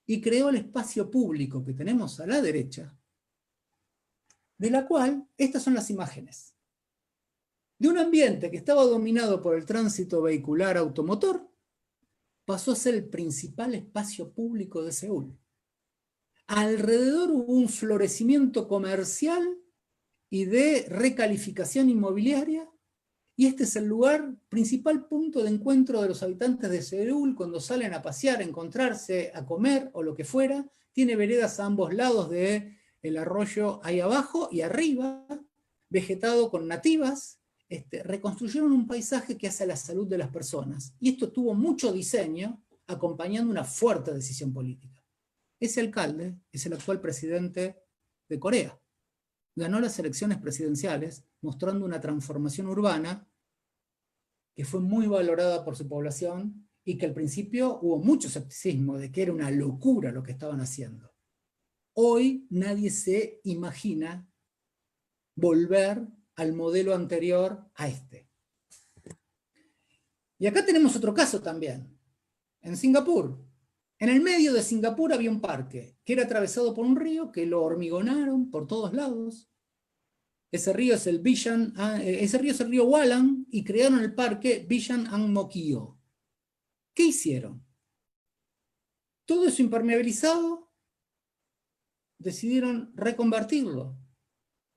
y creó el espacio público que tenemos a la derecha, de la cual estas son las imágenes. De un ambiente que estaba dominado por el tránsito vehicular automotor, pasó a ser el principal espacio público de Seúl. Alrededor hubo un florecimiento comercial y de recalificación inmobiliaria, y este es el lugar, principal punto de encuentro de los habitantes de Seúl cuando salen a pasear, a encontrarse, a comer o lo que fuera. Tiene veredas a ambos lados del arroyo ahí abajo y arriba, vegetado con nativas. Reconstruyeron un paisaje que hace a la salud de las personas. Y esto tuvo mucho diseño, acompañando una fuerte decisión política. Ese alcalde es el actual presidente de Corea. Ganó las elecciones presidenciales mostrando una transformación urbana que fue muy valorada por su población y que al principio hubo mucho escepticismo de que era una locura lo que estaban haciendo. Hoy nadie se imagina volver al modelo anterior a este. Y acá tenemos otro caso también, en Singapur. En el medio de Singapur había un parque que era atravesado por un río que lo hormigonaron por todos lados. Ese río es el río Wallang, y crearon el parque Bishan Ang Mo Kio. ¿Qué hicieron? Todo eso impermeabilizado, decidieron reconvertirlo,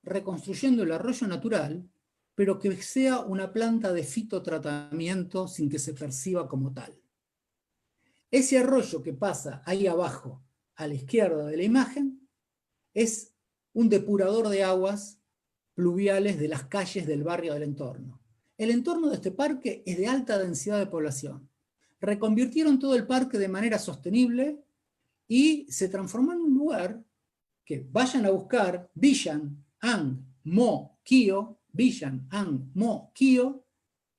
reconstruyendo el arroyo natural, pero que sea una planta de fitotratamiento sin que se perciba como tal. Ese arroyo que pasa ahí abajo, a la izquierda de la imagen, es un depurador de aguas pluviales de las calles del barrio del entorno. El entorno de este parque es de alta densidad de población. Reconvirtieron todo el parque de manera sostenible y se transformó en un lugar que vayan a buscar Bishan Ang Mo Kio, Bishan Ang Mo Kio,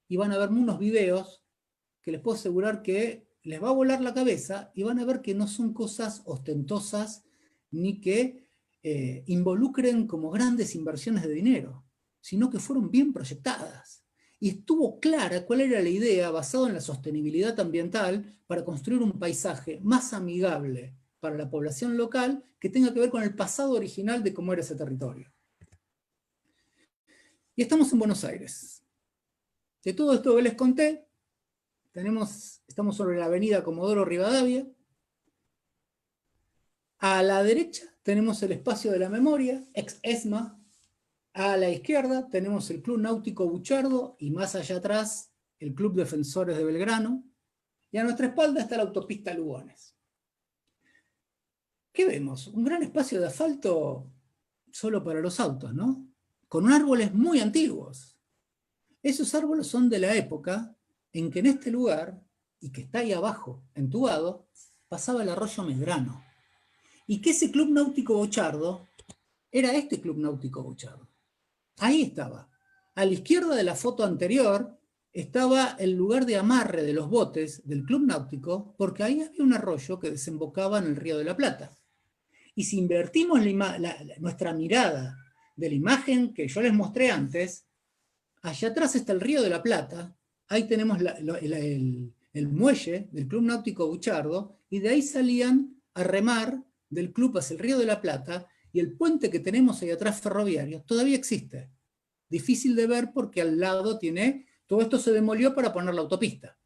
y van a ver unos videos que les puedo asegurar que les va a volar la cabeza, y van a ver que no son cosas ostentosas ni que involucren como grandes inversiones de dinero, sino que fueron bien proyectadas. Y estuvo clara cuál era la idea basada en la sostenibilidad ambiental para construir un paisaje más amigable para la población local que tenga que ver con el pasado original de cómo era ese territorio. Y estamos en Buenos Aires. De todo esto que les conté, estamos sobre la avenida Comodoro Rivadavia. A la derecha tenemos el espacio de la memoria, ex ESMA. A la izquierda tenemos el Club Náutico Buchardo, y más allá atrás el Club Defensores de Belgrano. Y a nuestra espalda está la autopista Lugones. ¿Qué vemos? Un gran espacio de asfalto solo para los autos, ¿no? Con árboles muy antiguos. Esos árboles son de la época en que en este lugar, y que está ahí abajo, entubado, pasaba el arroyo Medrano. Y que ese Club Náutico Buchardo era este Club Náutico Buchardo. Ahí estaba. A la izquierda de la foto anterior estaba el lugar de amarre de los botes del Club Náutico, porque ahí había un arroyo que desembocaba en el Río de la Plata. Y si invertimos nuestra mirada de la imagen que yo les mostré antes, allá atrás está el Río de la Plata, ahí tenemos el muelle del Club Náutico Buchardo, y de ahí salían a remar del club hacia el Río de la Plata, y el puente que tenemos ahí atrás ferroviario todavía existe. Difícil de ver porque al lado tiene, todo esto se demolió para poner la autopista.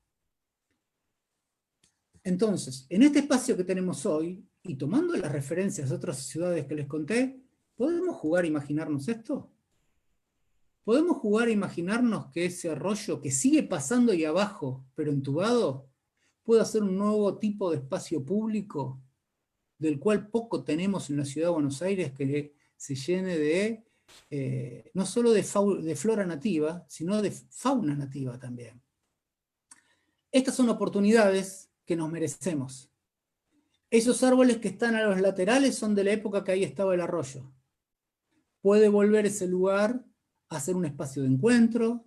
Entonces, en este espacio que tenemos hoy, y tomando las referencias de otras ciudades que les conté, ¿podemos jugar a imaginarnos esto? ¿Podemos jugar a imaginarnos que ese arroyo que sigue pasando ahí abajo, pero entubado, pueda ser un nuevo tipo de espacio público del cual poco tenemos en la ciudad de Buenos Aires, que se llene de, no solo de flora nativa, sino de fauna nativa también? Estas son oportunidades que nos merecemos. Esos árboles que están a los laterales son de la época que ahí estaba el arroyo. Puede volver ese lugar a ser un espacio de encuentro,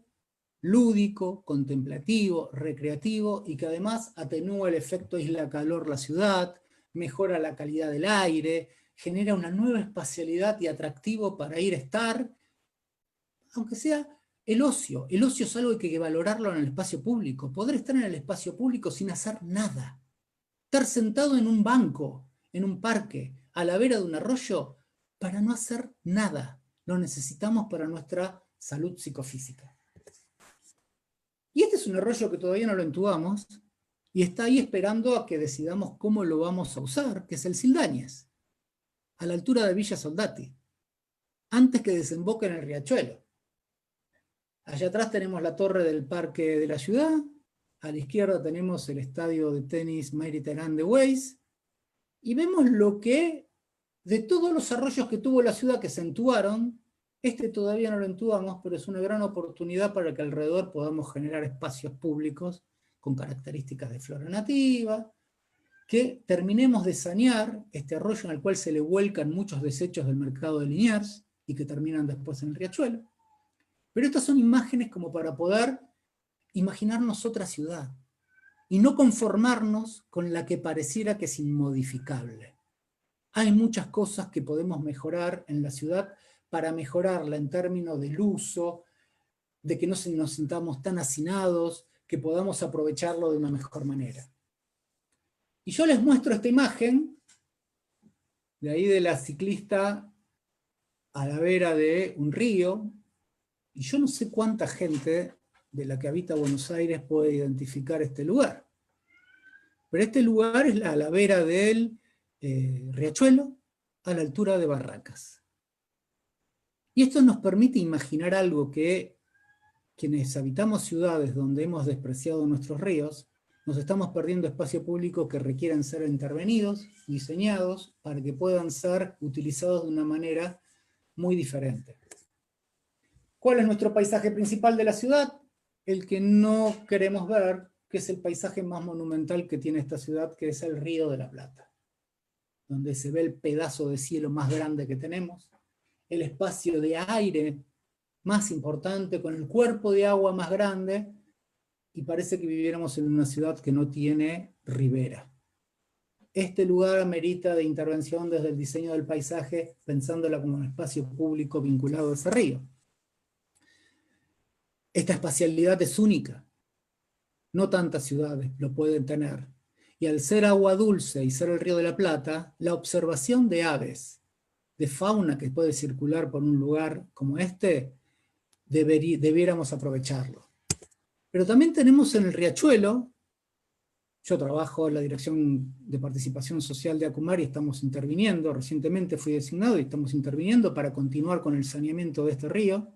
lúdico, contemplativo, recreativo, y que además atenúa el efecto isla-calor la ciudad, mejora la calidad del aire, genera una nueva espacialidad y atractivo para ir a estar, aunque sea el ocio. El ocio es algo que hay que valorarlo en el espacio público. Poder estar en el espacio público sin hacer nada. Estar sentado en un banco, en un parque, a la vera de un arroyo, para no hacer nada. Lo necesitamos para nuestra salud psicofísica. Y este es un arroyo que todavía no lo entubamos, y está ahí esperando a que decidamos cómo lo vamos a usar, que es el Sildañez, a la altura de Villa Soldati, antes que desemboque en el riachuelo. Allá atrás tenemos la torre del parque de la ciudad, a la izquierda tenemos el estadio de tenis Marie-Terán de Weiss, y vemos lo que, de todos los arroyos que tuvo la ciudad que se entubaron, este todavía no lo entubamos, pero es una gran oportunidad para que alrededor podamos generar espacios públicos con características de flora nativa, que terminemos de sanear este arroyo en el cual se le vuelcan muchos desechos del mercado de Liniers y que terminan después en el riachuelo. Pero estas son imágenes como para poder imaginarnos otra ciudad y no conformarnos con la que pareciera que es inmodificable. Hay muchas cosas que podemos mejorar en la ciudad para mejorarla en términos del uso, de que no nos sintamos tan hacinados, que podamos aprovecharlo de una mejor manera. Y yo les muestro esta imagen, de ahí de la ciclista a la vera de un río, y yo no sé cuánta gente de la que habita Buenos Aires puede identificar este lugar. Pero este lugar es a la vera del riachuelo, a la altura de Barracas. Y esto nos permite imaginar algo que quienes habitamos ciudades donde hemos despreciado nuestros ríos, nos estamos perdiendo espacio público que requieran ser intervenidos, diseñados, para que puedan ser utilizados de una manera muy diferente. ¿Cuál es nuestro paisaje principal de la ciudad? El que no queremos ver, que es el paisaje más monumental que tiene esta ciudad, que es el Río de la Plata, donde se ve el pedazo de cielo más grande que tenemos, el espacio de aire más importante, con el cuerpo de agua más grande, y parece que viviéramos en una ciudad que no tiene ribera. Este lugar amerita de intervención desde el diseño del paisaje, pensándola como un espacio público vinculado a ese río. Esta espacialidad es única. No tantas ciudades lo pueden tener. Y al ser agua dulce y ser el Río de la Plata, la observación de aves, de fauna que puede circular por un lugar como este, debiéramos aprovecharlo. Pero también tenemos en el riachuelo, yo trabajo en la Dirección de Participación Social de Acumar y estamos interviniendo, recientemente fui designado y estamos interviniendo para continuar con el saneamiento de este río.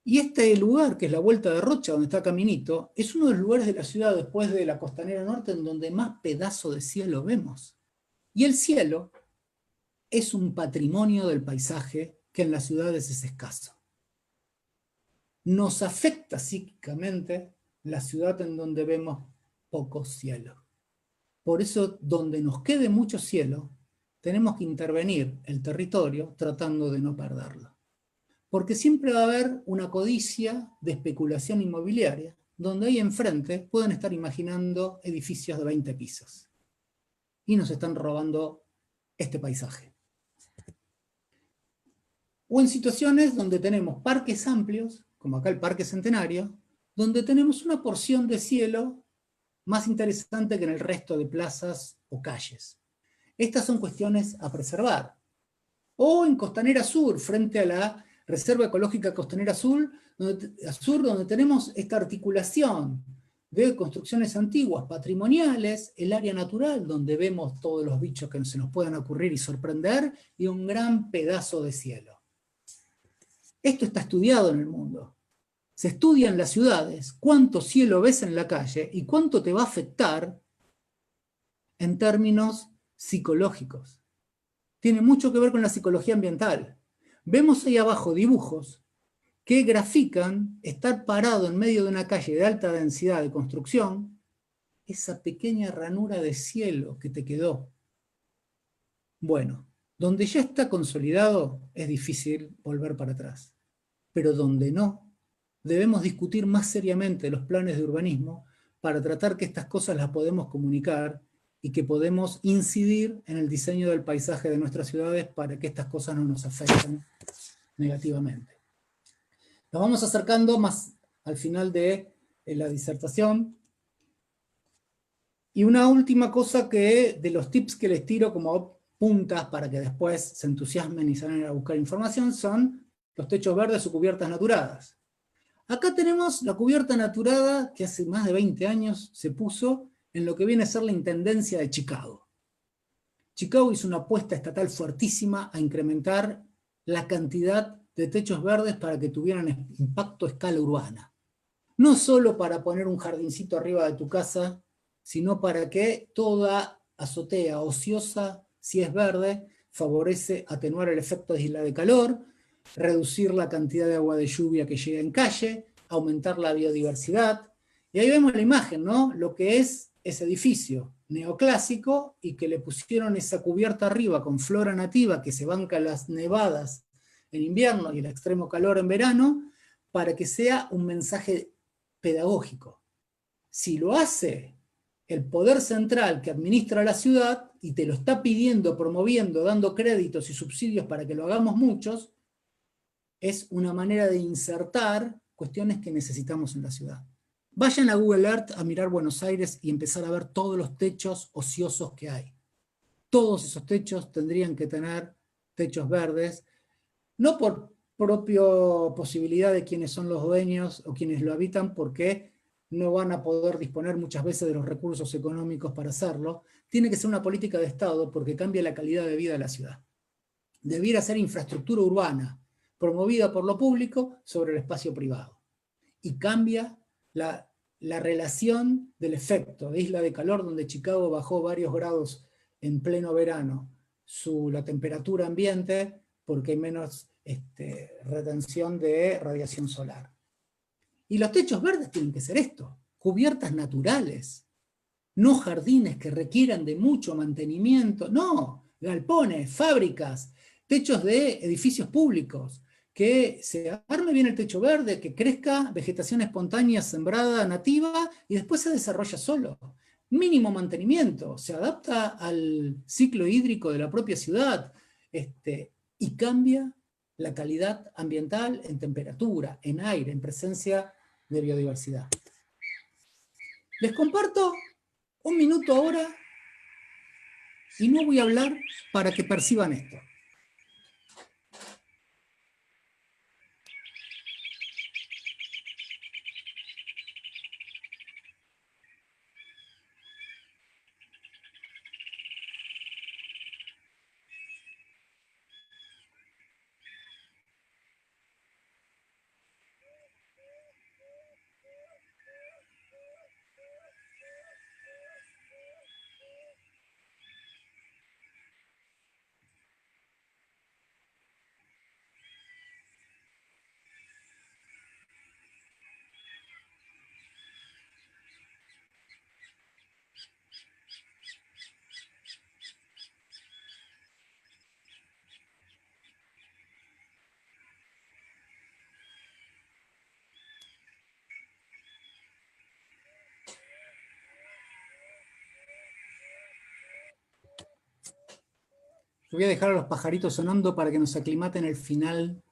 Y este lugar, que es la Vuelta de Rocha, donde está Caminito, es uno de los lugares de la ciudad, después de la Costanera Norte, en donde más pedazo de cielo vemos. Y el cielo es un patrimonio del paisaje que en las ciudades es escaso. Nos afecta psíquicamente la ciudad en donde vemos poco cielo. Por eso, donde nos quede mucho cielo, tenemos que intervenir el territorio tratando de no perderlo. Porque siempre va a haber una codicia de especulación inmobiliaria, donde ahí enfrente pueden estar imaginando edificios de 20 pisos. Y nos están robando este paisaje. O en situaciones donde tenemos parques amplios, como acá el Parque Centenario, donde tenemos una porción de cielo más interesante que en el resto de plazas o calles. Estas son cuestiones a preservar. O en Costanera Sur, frente a la Reserva Ecológica Costanera Sur, donde tenemos esta articulación de construcciones antiguas, patrimoniales, el área natural, donde vemos todos los bichos que se nos puedan ocurrir y sorprender, y un gran pedazo de cielo. Esto está estudiado en el mundo. Se estudia en las ciudades cuánto cielo ves en la calle y cuánto te va a afectar en términos psicológicos. Tiene mucho que ver con la psicología ambiental. Vemos ahí abajo dibujos que grafican estar parado en medio de una calle de alta densidad de construcción, esa pequeña ranura de cielo que te quedó. Bueno, donde ya está consolidado es difícil volver para atrás, pero donde no, debemos discutir más seriamente los planes de urbanismo para tratar que estas cosas las podemos comunicar y que podemos incidir en el diseño del paisaje de nuestras ciudades para que estas cosas no nos afecten negativamente. Nos vamos acercando más al final de la disertación. Y una última cosa que, de los tips que les tiro como puntas para que después se entusiasmen y salgan a buscar información, son los techos verdes o cubiertas naturadas. Acá tenemos la cubierta naturada que hace más de 20 años se puso en lo que viene a ser la Intendencia de Chicago. Chicago hizo una apuesta estatal fuertísima a incrementar la cantidad de techos verdes para que tuvieran impacto a escala urbana. No solo para poner un jardincito arriba de tu casa, sino para que toda azotea ociosa, si es verde, favorece atenuar el efecto de isla de calor, reducir la cantidad de agua de lluvia que llega en calle, aumentar la biodiversidad. Y ahí vemos la imagen, ¿no? Lo que es ese edificio neoclásico y que le pusieron esa cubierta arriba con flora nativa que se banca las nevadas en invierno y el extremo calor en verano, para que sea un mensaje pedagógico. Si lo hace el poder central que administra la ciudad y te lo está pidiendo, promoviendo, dando créditos y subsidios para que lo hagamos muchos, es una manera de insertar cuestiones que necesitamos en la ciudad. Vayan a Google Earth a mirar Buenos Aires y empezar a ver todos los techos ociosos que hay. Todos esos techos tendrían que tener techos verdes, no por propia posibilidad de quienes son los dueños o quienes lo habitan, porque no van a poder disponer muchas veces de los recursos económicos para hacerlo. Tiene que ser una política de Estado porque cambia la calidad de vida de la ciudad. Debiera ser infraestructura urbana, promovida por lo público sobre el espacio privado. Y cambia la relación del efecto de isla de calor, donde Chicago bajó varios grados en pleno verano la temperatura ambiente, porque hay menos retención de radiación solar. Y los techos verdes tienen que ser esto, cubiertas naturales, no jardines que requieran de mucho mantenimiento, no, galpones, fábricas, techos de edificios públicos, que se arme bien el techo verde, que crezca vegetación espontánea, sembrada, nativa, y después se desarrolla solo. Mínimo mantenimiento, se adapta al ciclo hídrico de la propia ciudad, y cambia la calidad ambiental en temperatura, en aire, en presencia de biodiversidad. Les comparto un minuto ahora y no voy a hablar para que perciban esto. Voy a dejar a los pajaritos sonando para que nos aclimaten el final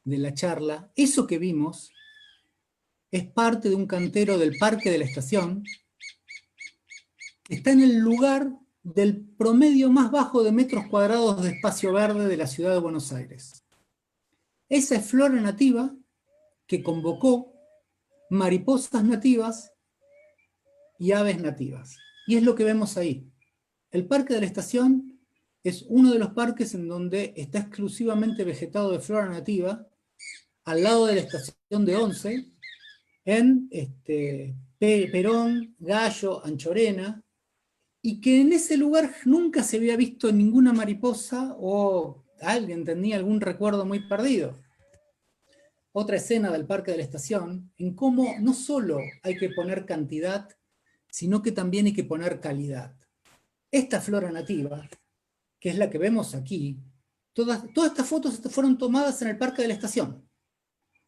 de la charla. Eso que vimos es parte de un cantero del Parque de la Estación, que está en el lugar del promedio más bajo de metros cuadrados de espacio verde de la ciudad de Buenos Aires. Esa es flora nativa que convocó mariposas nativas y aves nativas. Y es lo que vemos ahí. El Parque de la Estación es uno de los parques en donde está exclusivamente vegetado de flora nativa, al lado de la estación de Once, en Perón, Gallo, Anchorena, y que en ese lugar nunca se había visto ninguna mariposa o alguien tenía algún recuerdo muy perdido. Otra escena del Parque de la Estación, en cómo no solo hay que poner cantidad, sino que también hay que poner calidad. Esta flora nativa, que es la que vemos aquí, todas estas fotos fueron tomadas en el Parque de la Estación,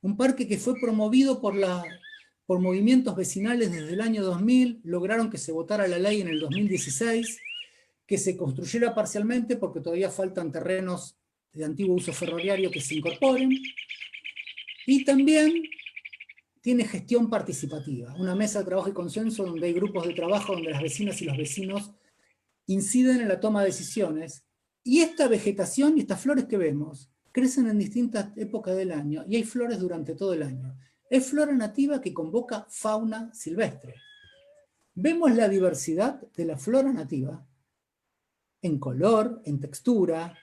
un parque que fue promovido por movimientos vecinales desde el año 2000, lograron que se votara la ley en el 2016, que se construyera parcialmente porque todavía faltan terrenos de antiguo uso ferroviario que se incorporen, y también tiene gestión participativa, una mesa de trabajo y consenso donde hay grupos de trabajo donde las vecinas y los vecinos inciden en la toma de decisiones, y esta vegetación y estas flores que vemos crecen en distintas épocas del año, y hay flores durante todo el año. Es flora nativa que convoca fauna silvestre. Vemos la diversidad de la flora nativa en color, en textura,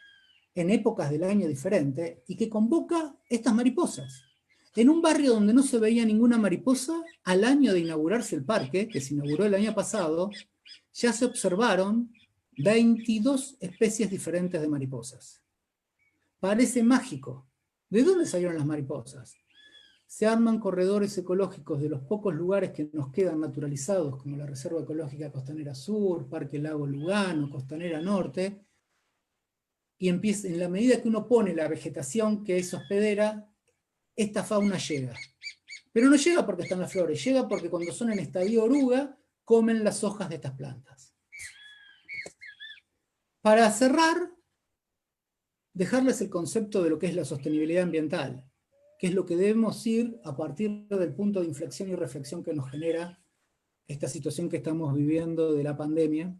en épocas del año diferentes, y que convoca estas mariposas. En un barrio donde no se veía ninguna mariposa, al año de inaugurarse el parque, que se inauguró el año pasado, ya se observaron 22 especies diferentes de mariposas. Parece mágico. ¿De dónde salieron las mariposas? Se arman corredores ecológicos de los pocos lugares que nos quedan naturalizados, como la Reserva Ecológica Costanera Sur, Parque Lago Lugano, Costanera Norte, y empieza, en la medida que uno pone la vegetación que es hospedera, esta fauna llega. Pero no llega porque están las flores, llega porque cuando son en estadio oruga, comen las hojas de estas plantas. Para cerrar, dejarles el concepto de lo que es la sostenibilidad ambiental, que es lo que debemos ir a partir del punto de inflexión y reflexión que nos genera esta situación que estamos viviendo de la pandemia,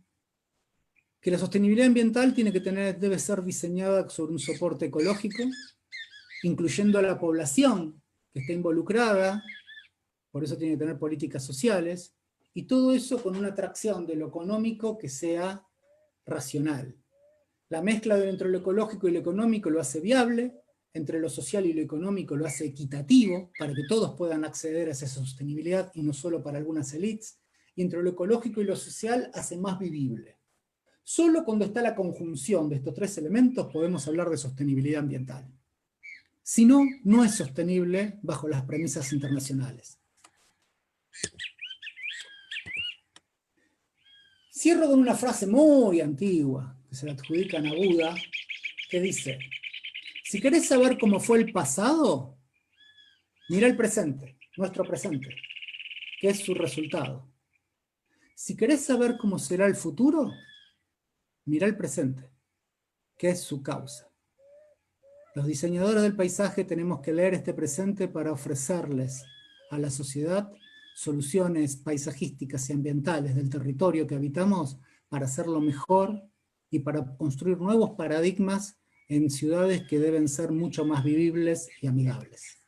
que la sostenibilidad ambiental debe ser diseñada sobre un soporte ecológico, incluyendo a la población que está involucrada, por eso tiene que tener políticas sociales, y todo eso con una atracción de lo económico que sea racional. La mezcla entre lo ecológico y lo económico lo hace viable, entre lo social y lo económico lo hace equitativo, para que todos puedan acceder a esa sostenibilidad y no solo para algunas élites, y entre lo ecológico y lo social hace más vivible. Solo cuando está la conjunción de estos tres elementos podemos hablar de sostenibilidad ambiental. Si no, no es sostenible bajo las premisas internacionales. Cierro con una frase muy antigua, que se la adjudican a Buda, que dice: si querés saber cómo fue el pasado, mira el presente, nuestro presente, que es su resultado. Si querés saber cómo será el futuro, mira el presente, que es su causa. Los diseñadores del paisaje tenemos que leer este presente para ofrecerles a la sociedad soluciones paisajísticas y ambientales del territorio que habitamos para hacerlo mejor y para construir nuevos paradigmas en ciudades que deben ser mucho más vivibles y amigables.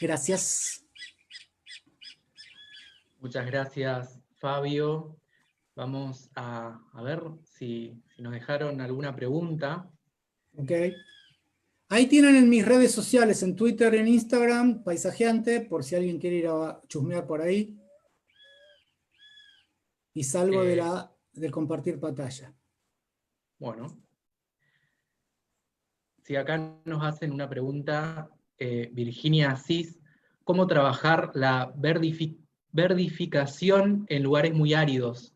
Gracias. Muchas gracias, Fabio. Vamos a ver si nos dejaron alguna pregunta. Ok. Ahí tienen en mis redes sociales, en Twitter, en Instagram, Paisajeante, por si alguien quiere ir a chusmear por ahí. Y salgo de compartir pantalla. Bueno. Si acá nos hacen una pregunta, Virginia Asís, ¿cómo trabajar la verdificación en lugares muy áridos?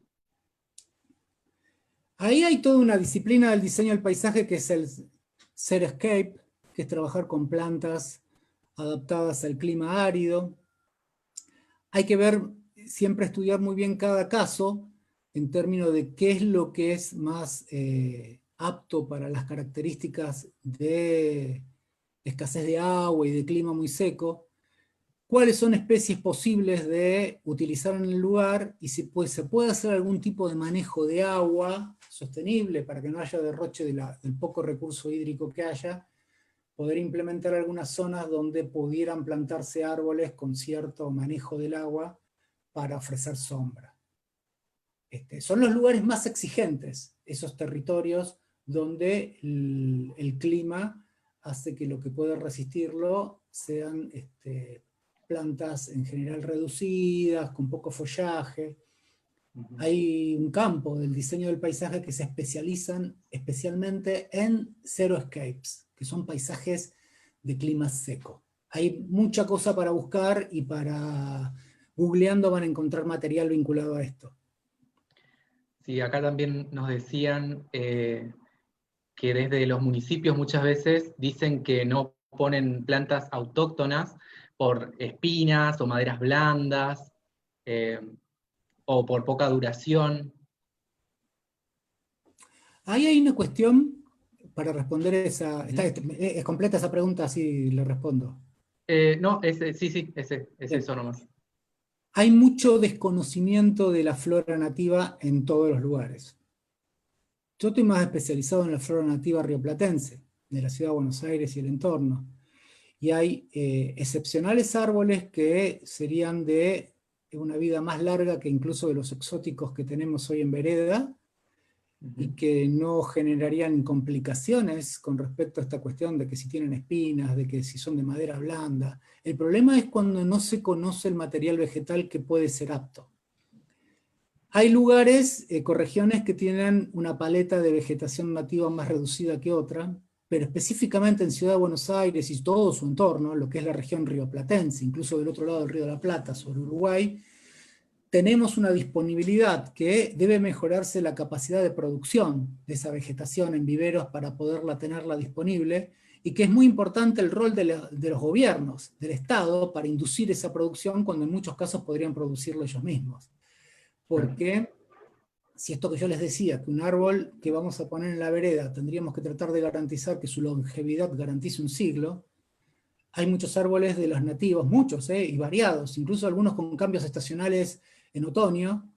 Ahí hay toda una disciplina del diseño del paisaje que es el Xeriscape, que es trabajar con plantas adaptadas al clima árido. Hay que ver, siempre estudiar muy bien cada caso en términos de qué es lo que es más apto para las características de escasez de agua y de clima muy seco, cuáles son especies posibles de utilizar en el lugar y si se puede hacer algún tipo de manejo de agua sostenible para que no haya derroche del poco recurso hídrico que haya, poder implementar algunas zonas donde pudieran plantarse árboles con cierto manejo del agua para ofrecer sombra. Son los lugares más exigentes, esos territorios donde el clima hace que lo que puede resistirlo sean plantas en general reducidas, con poco follaje. Hay un campo del diseño del paisaje que se especializan especialmente en xeroescapes, que son paisajes de clima seco. Hay mucha cosa para buscar y para googleando van a encontrar material vinculado a esto. Sí, acá también nos decían que desde los municipios muchas veces dicen que no ponen plantas autóctonas por espinas o maderas blandas, o por poca duración. Ahí hay una cuestión para responder esa... ¿Es completa esa pregunta? Así le respondo. No, sí, es eso nomás. Hay mucho desconocimiento de la flora nativa en todos los lugares. Yo estoy más especializado en la flora nativa rioplatense, de la ciudad de Buenos Aires y el entorno. Y hay excepcionales árboles que serían de una vida más larga que incluso de los exóticos que tenemos hoy en vereda, y que no generarían complicaciones con respecto a esta cuestión de que si tienen espinas, de que si son de madera blanda. El problema es cuando no se conoce el material vegetal que puede ser apto. Hay lugares, ecorregiones que tienen una paleta de vegetación nativa más reducida que otra, pero específicamente en Ciudad de Buenos Aires y todo su entorno, lo que es la región rioplatense, incluso del otro lado del Río de la Plata, sobre Uruguay, tenemos una disponibilidad que debe mejorarse la capacidad de producción de esa vegetación en viveros para poderla tenerla disponible, y que es muy importante el rol de los gobiernos, del Estado, para inducir esa producción cuando en muchos casos podrían producirlo ellos mismos. Porque si esto que yo les decía, que un árbol que vamos a poner en la vereda, tendríamos que tratar de garantizar que su longevidad garantice un siglo, hay muchos árboles de los nativos, muchos, y variados, incluso algunos con cambios estacionales en otoño,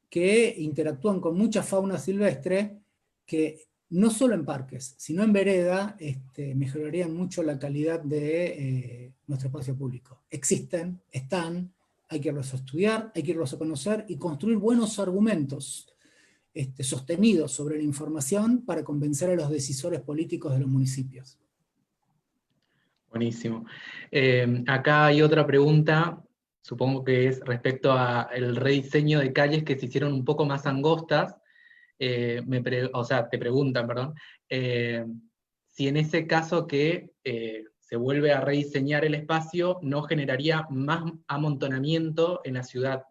que interactúan con mucha fauna silvestre, que no solo en parques, sino en vereda, mejorarían mucho la calidad de nuestro espacio público. Existen, están, hay que irlos a estudiar, hay que irlos a conocer y construir buenos argumentos sostenidos sobre la información para convencer a los decisores políticos de los municipios. Buenísimo. Acá hay otra pregunta, supongo que es respecto al rediseño de calles que se hicieron un poco más angostas. Te preguntan, perdón, si en ese caso que se vuelve a rediseñar el espacio, no generaría más amontonamiento en la ciudad.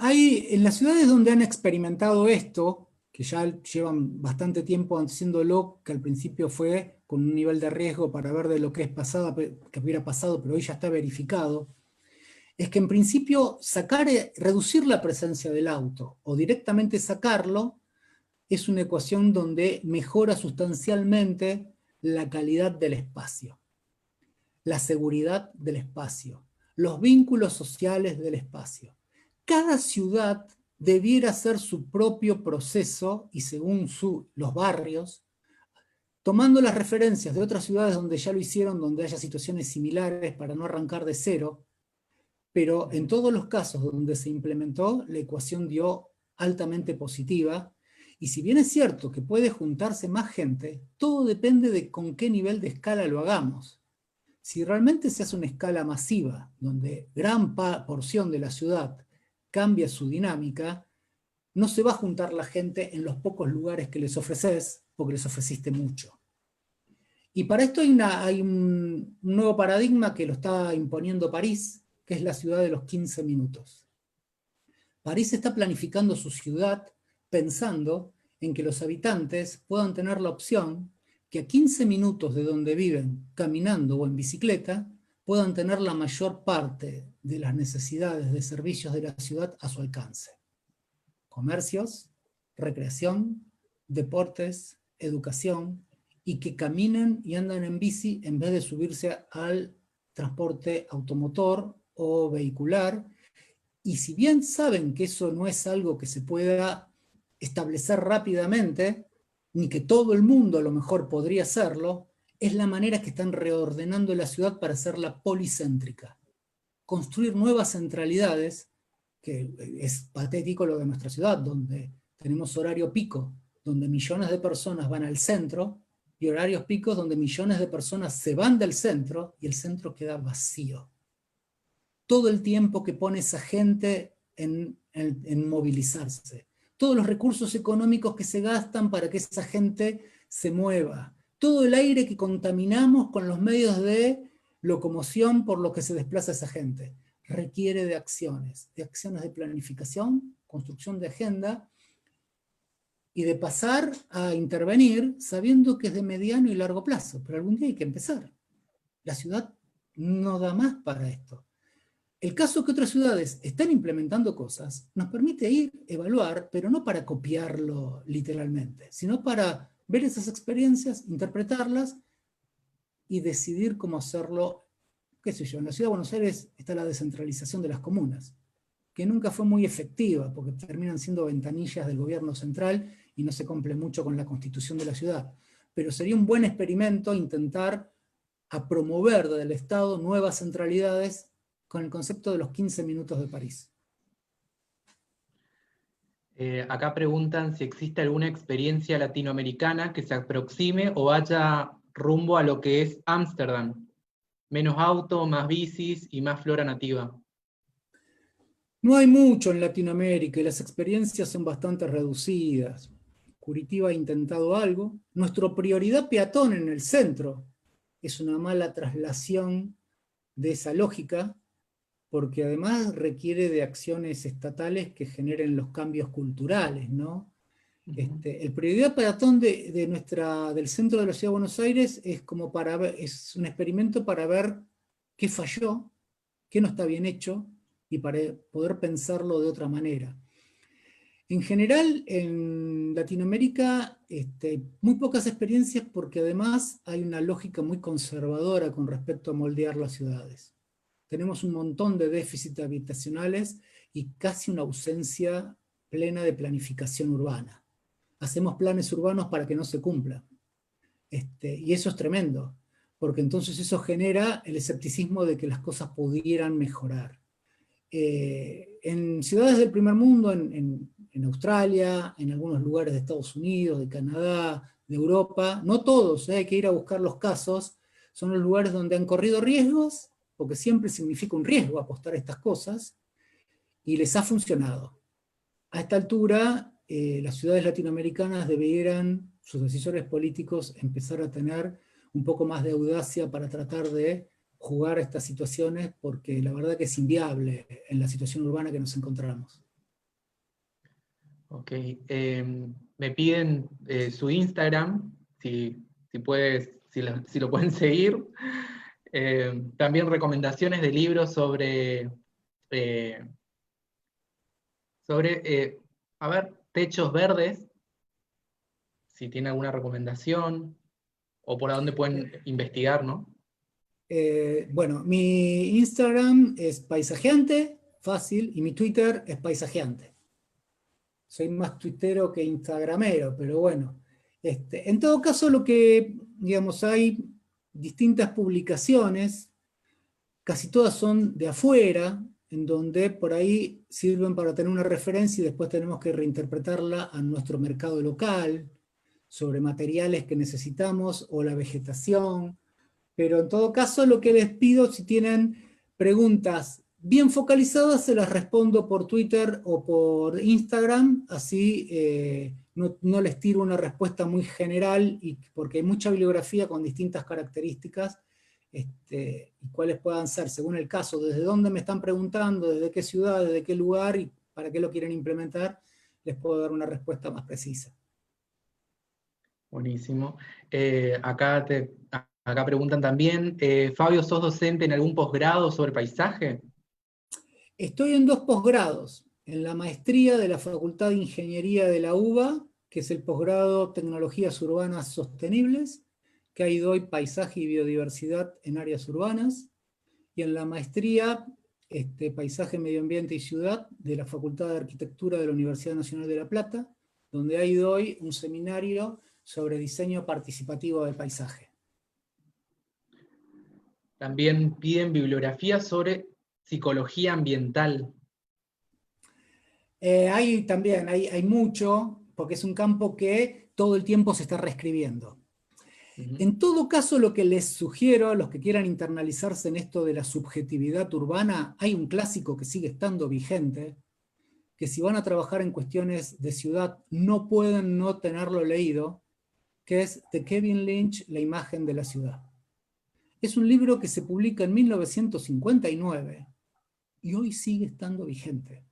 Hay en las ciudades donde han experimentado esto, que ya llevan bastante tiempo haciéndolo, que al principio fue con un nivel de riesgo para ver de lo que que hubiera pasado, pero hoy ya está verificado, es que en principio reducir la presencia del auto o directamente sacarlo es una ecuación donde mejora sustancialmente la calidad del espacio, la seguridad del espacio, los vínculos sociales del espacio. Cada ciudad debiera hacer su propio proceso y según los barrios, tomando las referencias de otras ciudades donde ya lo hicieron, donde haya situaciones similares para no arrancar de cero, pero en todos los casos donde se implementó, la ecuación dio altamente positiva, y si bien es cierto que puede juntarse más gente, todo depende de con qué nivel de escala lo hagamos. Si realmente se hace una escala masiva, donde gran porción de la ciudad cambia su dinámica, no se va a juntar la gente en los pocos lugares que les ofreces, porque les ofreciste mucho. Y para esto hay un nuevo paradigma que lo está imponiendo París, que es la ciudad de los 15 minutos. París está planificando su ciudad pensando en que los habitantes puedan tener la opción que a 15 minutos de donde viven, caminando o en bicicleta, puedan tener la mayor parte de las necesidades de servicios de la ciudad a su alcance. Comercios, recreación, deportes, educación, y que caminen y andan en bici en vez de subirse al transporte automotor o vehicular. Y si bien saben que eso no es algo que se pueda establecer rápidamente, ni que todo el mundo a lo mejor podría hacerlo, es la manera que están reordenando la ciudad para hacerla policéntrica. Construir nuevas centralidades, que es patético lo de nuestra ciudad, donde tenemos horario pico, donde millones de personas van al centro, y horarios picos donde millones de personas se van del centro y el centro queda vacío. Todo el tiempo que pone esa gente en movilizarse, todos los recursos económicos que se gastan para que esa gente se mueva, todo el aire que contaminamos con los medios de locomoción por los que se desplaza esa gente, requiere de acciones de planificación, construcción de agenda, y de pasar a intervenir sabiendo que es de mediano y largo plazo, pero algún día hay que empezar. La ciudad no da más para esto. El caso que otras ciudades están implementando cosas nos permite ir, evaluar, pero no para copiarlo literalmente, sino para ver esas experiencias, interpretarlas y decidir cómo hacerlo. Qué sé yo, en la ciudad de Buenos Aires está la descentralización de las comunas, que nunca fue muy efectiva, porque terminan siendo ventanillas del gobierno central y no se cumple mucho con la constitución de la ciudad. Pero sería un buen experimento intentar a promover desde el Estado nuevas centralidades con el concepto de los 15 minutos de París. Acá preguntan si existe alguna experiencia latinoamericana que se aproxime o vaya rumbo a lo que es Ámsterdam. Menos auto, más bicis y más flora nativa. No hay mucho en Latinoamérica y las experiencias son bastante reducidas. Curitiba ha intentado algo. Nuestra prioridad peatón en el centro es una mala traslación de esa lógica, porque además requiere de acciones estatales que generen los cambios culturales, ¿no? El prioridad peatón del centro de la Ciudad de Buenos Aires es, como para ver, es un experimento para ver qué falló, qué no está bien hecho, y para poder pensarlo de otra manera. En general, en Latinoamérica, muy pocas experiencias, porque además hay una lógica muy conservadora con respecto a moldear las ciudades. Tenemos un montón de déficits habitacionales y casi una ausencia plena de planificación urbana. Hacemos planes urbanos para que no se cumplan. Y eso es tremendo, porque entonces eso genera el escepticismo de que las cosas pudieran mejorar. En ciudades del primer mundo, en Australia, en algunos lugares de Estados Unidos, de Canadá, de Europa, no todos, hay que ir a buscar los casos, son los lugares donde han corrido riesgos, porque siempre significa un riesgo apostar a estas cosas, y les ha funcionado. A esta altura, las ciudades latinoamericanas debieran, sus decisores políticos, empezar a tener un poco más de audacia para tratar de jugar a estas situaciones, porque la verdad que es inviable en la situación urbana que nos encontramos. Ok, me piden su Instagram, si lo pueden seguir. También recomendaciones de libros sobre a ver, techos verdes, si tiene alguna recomendación, o por dónde pueden investigar, ¿no? Bueno, mi Instagram es paisajeante, fácil, y mi Twitter es paisajeante. Soy más tuitero que instagramero, pero bueno. En todo caso, lo que, digamos, hay distintas publicaciones, casi todas son de afuera, en donde por ahí sirven para tener una referencia y después tenemos que reinterpretarla a nuestro mercado local, sobre materiales que necesitamos o la vegetación. Pero en todo caso, lo que les pido, si tienen preguntas bien focalizadas, se las respondo por Twitter o por Instagram, así no les tiro una respuesta muy general, porque hay mucha bibliografía con distintas características, y cuáles puedan ser, según el caso, desde dónde me están preguntando, desde qué ciudad, desde qué lugar, y para qué lo quieren implementar, les puedo dar una respuesta más precisa. Buenísimo. Acá preguntan también, Fabio, ¿sos docente en algún posgrado sobre paisaje? Estoy en 2 posgrados, en la maestría de la Facultad de Ingeniería de la UBA, que es el posgrado Tecnologías Urbanas Sostenibles, que ahí doy paisaje y biodiversidad en áreas urbanas, y en la maestría Paisaje, Medio Ambiente y Ciudad de la Facultad de Arquitectura de la Universidad Nacional de La Plata, donde ahí doy un seminario sobre diseño participativo del paisaje. También piden bibliografía sobre psicología ambiental. Hay mucho, porque es un campo que todo el tiempo se está reescribiendo. En todo caso, lo que les sugiero a los que quieran internalizarse en esto de la subjetividad urbana, hay un clásico que sigue estando vigente, que si van a trabajar en cuestiones de ciudad no pueden no tenerlo leído, que es de Kevin Lynch, La imagen de la ciudad. Es un libro que se publica en 1959 y hoy sigue estando vigente.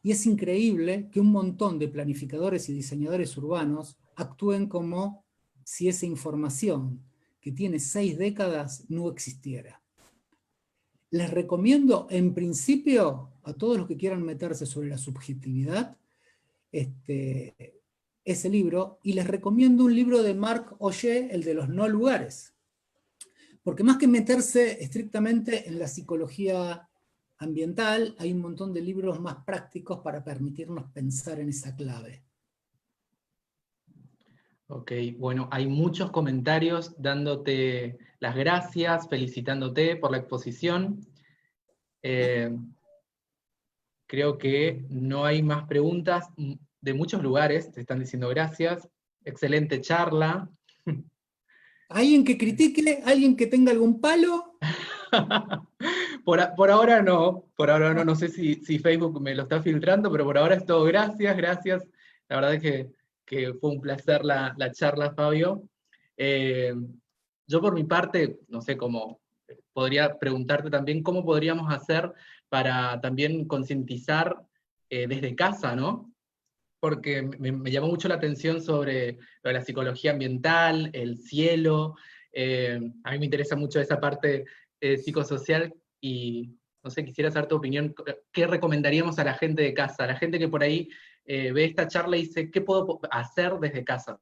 Y es increíble que un montón de planificadores y diseñadores urbanos actúen como si esa información, que tiene 6 décadas, no existiera. Les recomiendo, en principio, a todos los que quieran meterse sobre la subjetividad, ese libro, y les recomiendo un libro de Marc Augé, el de los no lugares. Porque más que meterse estrictamente en la psicología ambiental, hay un montón de libros más prácticos para permitirnos pensar en esa clave. Ok, bueno, hay muchos comentarios dándote las gracias, felicitándote por la exposición. Creo que no hay más preguntas de muchos lugares, te están diciendo gracias. Excelente charla. ¿Alguien que critique? ¿Alguien que tenga algún palo? Por ahora no, no sé si Facebook me lo está filtrando, pero por ahora es todo gracias, gracias. La verdad es que fue un placer la charla, Fabio. Yo por mi parte, no sé cómo, podría preguntarte también cómo podríamos hacer para también concientizar desde casa, ¿no? Porque me llamó mucho la atención sobre lo de la psicología ambiental, el cielo. A mí me interesa mucho esa parte psicosocial y, no sé, quisiera saber tu opinión. ¿Qué recomendaríamos a la gente de casa? A la gente que por ahí ve esta charla y dice, ¿qué puedo hacer desde casa?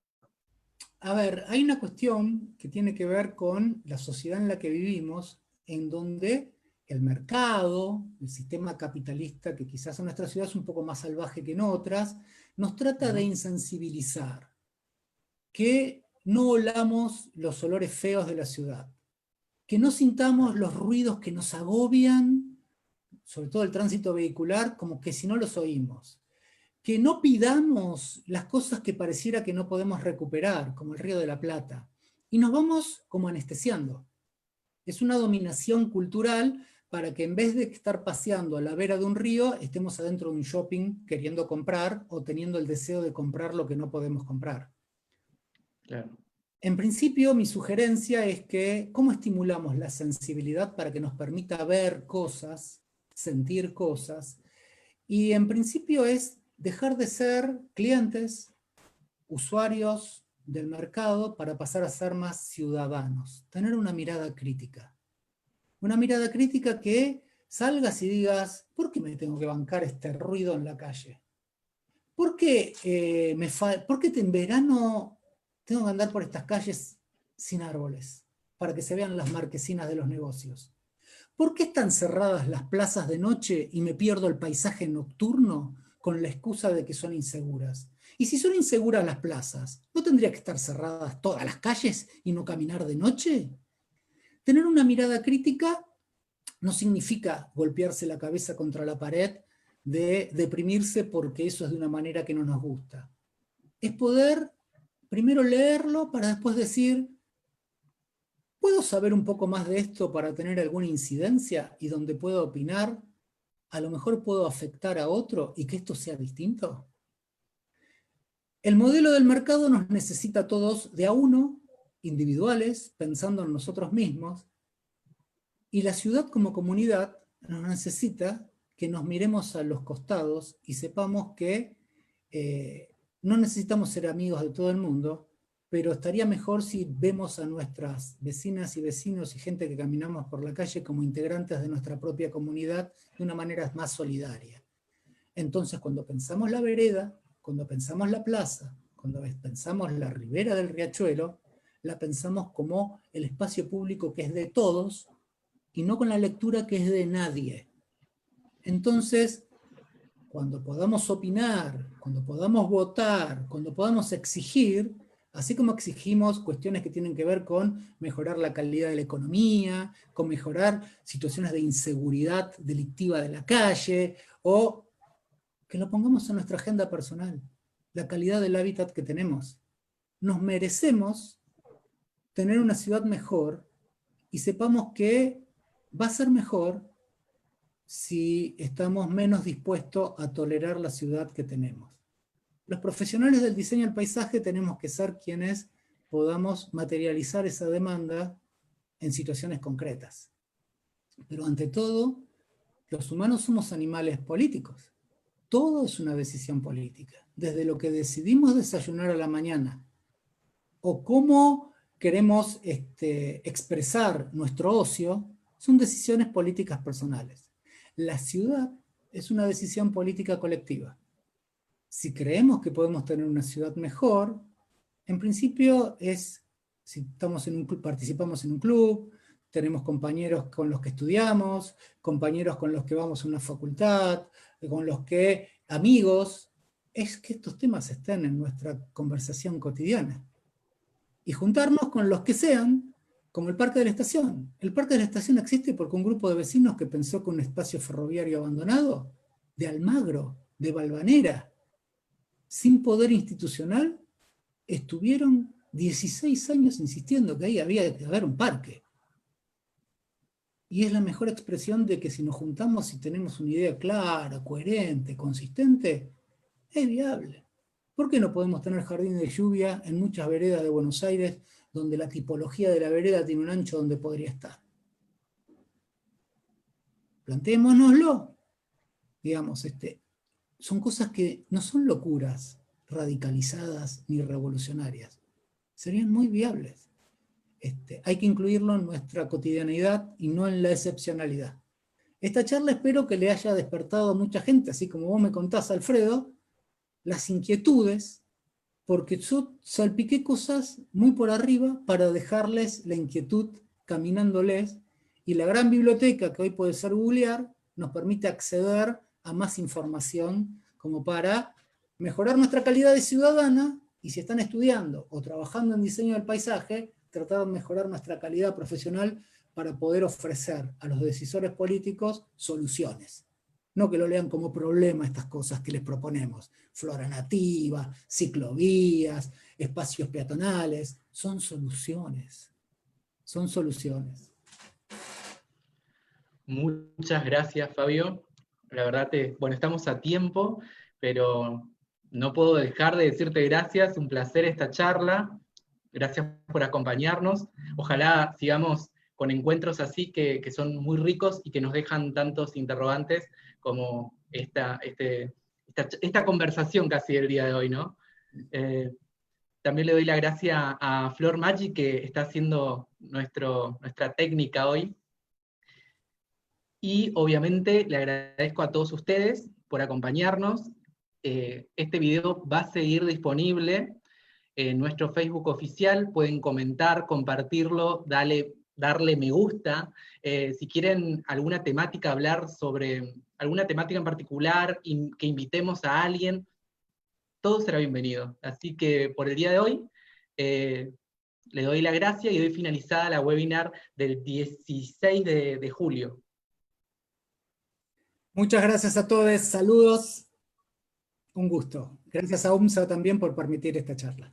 A ver, hay una cuestión que tiene que ver con la sociedad en la que vivimos, en donde el mercado, el sistema capitalista, que quizás en nuestra ciudad es un poco más salvaje que en otras, nos trata de insensibilizar, que no olamos los olores feos de la ciudad, que no sintamos los ruidos que nos agobian, sobre todo el tránsito vehicular, como que si no los oímos, que no pidamos las cosas que pareciera que no podemos recuperar, como el Río de la Plata, y nos vamos como anestesiando. Es una dominación cultural para que en vez de estar paseando a la vera de un río, estemos adentro de un shopping queriendo comprar o teniendo el deseo de comprar lo que no podemos comprar. Claro. En principio, mi sugerencia es que, ¿cómo estimulamos la sensibilidad para que nos permita ver cosas, sentir cosas? Y en principio es dejar de ser clientes, usuarios del mercado para pasar a ser más ciudadanos, tener una mirada crítica. Una mirada crítica que salgas y digas, ¿por qué me tengo que bancar este ruido en la calle? ¿Por qué, en verano tengo que andar por estas calles sin árboles para que se vean las marquesinas de los negocios? ¿Por qué están cerradas las plazas de noche y me pierdo el paisaje nocturno con la excusa de que son inseguras? Y si son inseguras las plazas, ¿no tendría que estar cerradas todas las calles y no caminar de noche? Tener una mirada crítica no significa golpearse la cabeza contra la pared de deprimirse porque eso es de una manera que no nos gusta. Es poder primero leerlo para después decir, ¿puedo saber un poco más de esto para tener alguna incidencia y donde puedo opinar? A lo mejor puedo afectar a otro y que esto sea distinto. El modelo del mercado nos necesita a todos de a uno, individuales, pensando en nosotros mismos, y la ciudad como comunidad nos necesita que nos miremos a los costados y sepamos que no necesitamos ser amigos de todo el mundo, pero estaría mejor si vemos a nuestras vecinas y vecinos y gente que caminamos por la calle como integrantes de nuestra propia comunidad de una manera más solidaria. Entonces, cuando pensamos la vereda, cuando pensamos la plaza, cuando pensamos la ribera del riachuelo, la pensamos como el espacio público que es de todos y no con la lectura que es de nadie. Entonces, cuando podamos opinar, cuando podamos votar, cuando podamos exigir, Así como exigimos cuestiones que tienen que ver con mejorar la calidad de la economía, con mejorar situaciones de inseguridad delictiva de la calle, o que lo pongamos en nuestra agenda personal, la calidad del hábitat que tenemos. Nos merecemos tener una ciudad mejor y sepamos que va a ser mejor si estamos menos dispuestos a tolerar la ciudad que tenemos. Los profesionales del diseño del paisaje tenemos que ser quienes podamos materializar esa demanda en situaciones concretas. Pero ante todo, los humanos somos animales políticos. Todo es una decisión política. Desde lo que decidimos desayunar a la mañana, o cómo queremos expresar nuestro ocio, son decisiones políticas personales. La ciudad es una decisión política colectiva. Si creemos que podemos tener una ciudad mejor, en principio es, si estamos en un club, participamos en un club, tenemos compañeros con los que estudiamos, compañeros con los que vamos a una facultad, con los que, amigos, es que estos temas estén en nuestra conversación cotidiana. Y juntarnos con los que sean, como el Parque de la Estación. El Parque de la Estación existe porque un grupo de vecinos que pensó que un espacio ferroviario abandonado, de Almagro, de Valvanera, sin poder institucional, estuvieron 16 años insistiendo que ahí había que haber un parque. Y es la mejor expresión de que si nos juntamos y tenemos una idea clara, coherente, consistente, es viable. ¿Por qué no podemos tener jardines de lluvia en muchas veredas de Buenos Aires, donde la tipología de la vereda tiene un ancho donde podría estar? Plantémonoslo. Digamos, son cosas que no son locuras radicalizadas ni revolucionarias. Serían muy viables. Hay que incluirlo en nuestra cotidianidad y no en la excepcionalidad. Esta charla espero que le haya despertado a mucha gente, así como vos me contás, Alfredo, las inquietudes, porque yo salpiqué cosas muy por arriba para dejarles la inquietud caminándoles, y la gran biblioteca que hoy puede ser googlear nos permite acceder a más información como para mejorar nuestra calidad de ciudadana, y si están estudiando o trabajando en diseño del paisaje, tratar de mejorar nuestra calidad profesional para poder ofrecer a los decisores políticos soluciones. No que lo lean como problema estas cosas que les proponemos. Flora nativa, ciclovías, espacios peatonales, son soluciones. Son soluciones. Muchas gracias, Fabio. La verdad, bueno, estamos a tiempo, pero no puedo dejar de decirte gracias, un placer esta charla. Gracias por acompañarnos. Ojalá sigamos con encuentros así que son muy ricos y que nos dejan tantos interrogantes como esta conversación casi del día de hoy, ¿no? También le doy la gracia a Flor Maggi, que está haciendo nuestra técnica hoy. Y obviamente le agradezco a todos ustedes por acompañarnos. Este video va a seguir disponible en nuestro Facebook oficial, pueden comentar, compartirlo, darle me gusta. Si quieren alguna temática, hablar sobre alguna temática en particular, que invitemos a alguien, todo será bienvenido. Así que por el día de hoy, le doy la gracia y doy finalizada la webinar del 16 de julio. Muchas gracias a todos, saludos, un gusto. Gracias a UMSA también por permitir esta charla.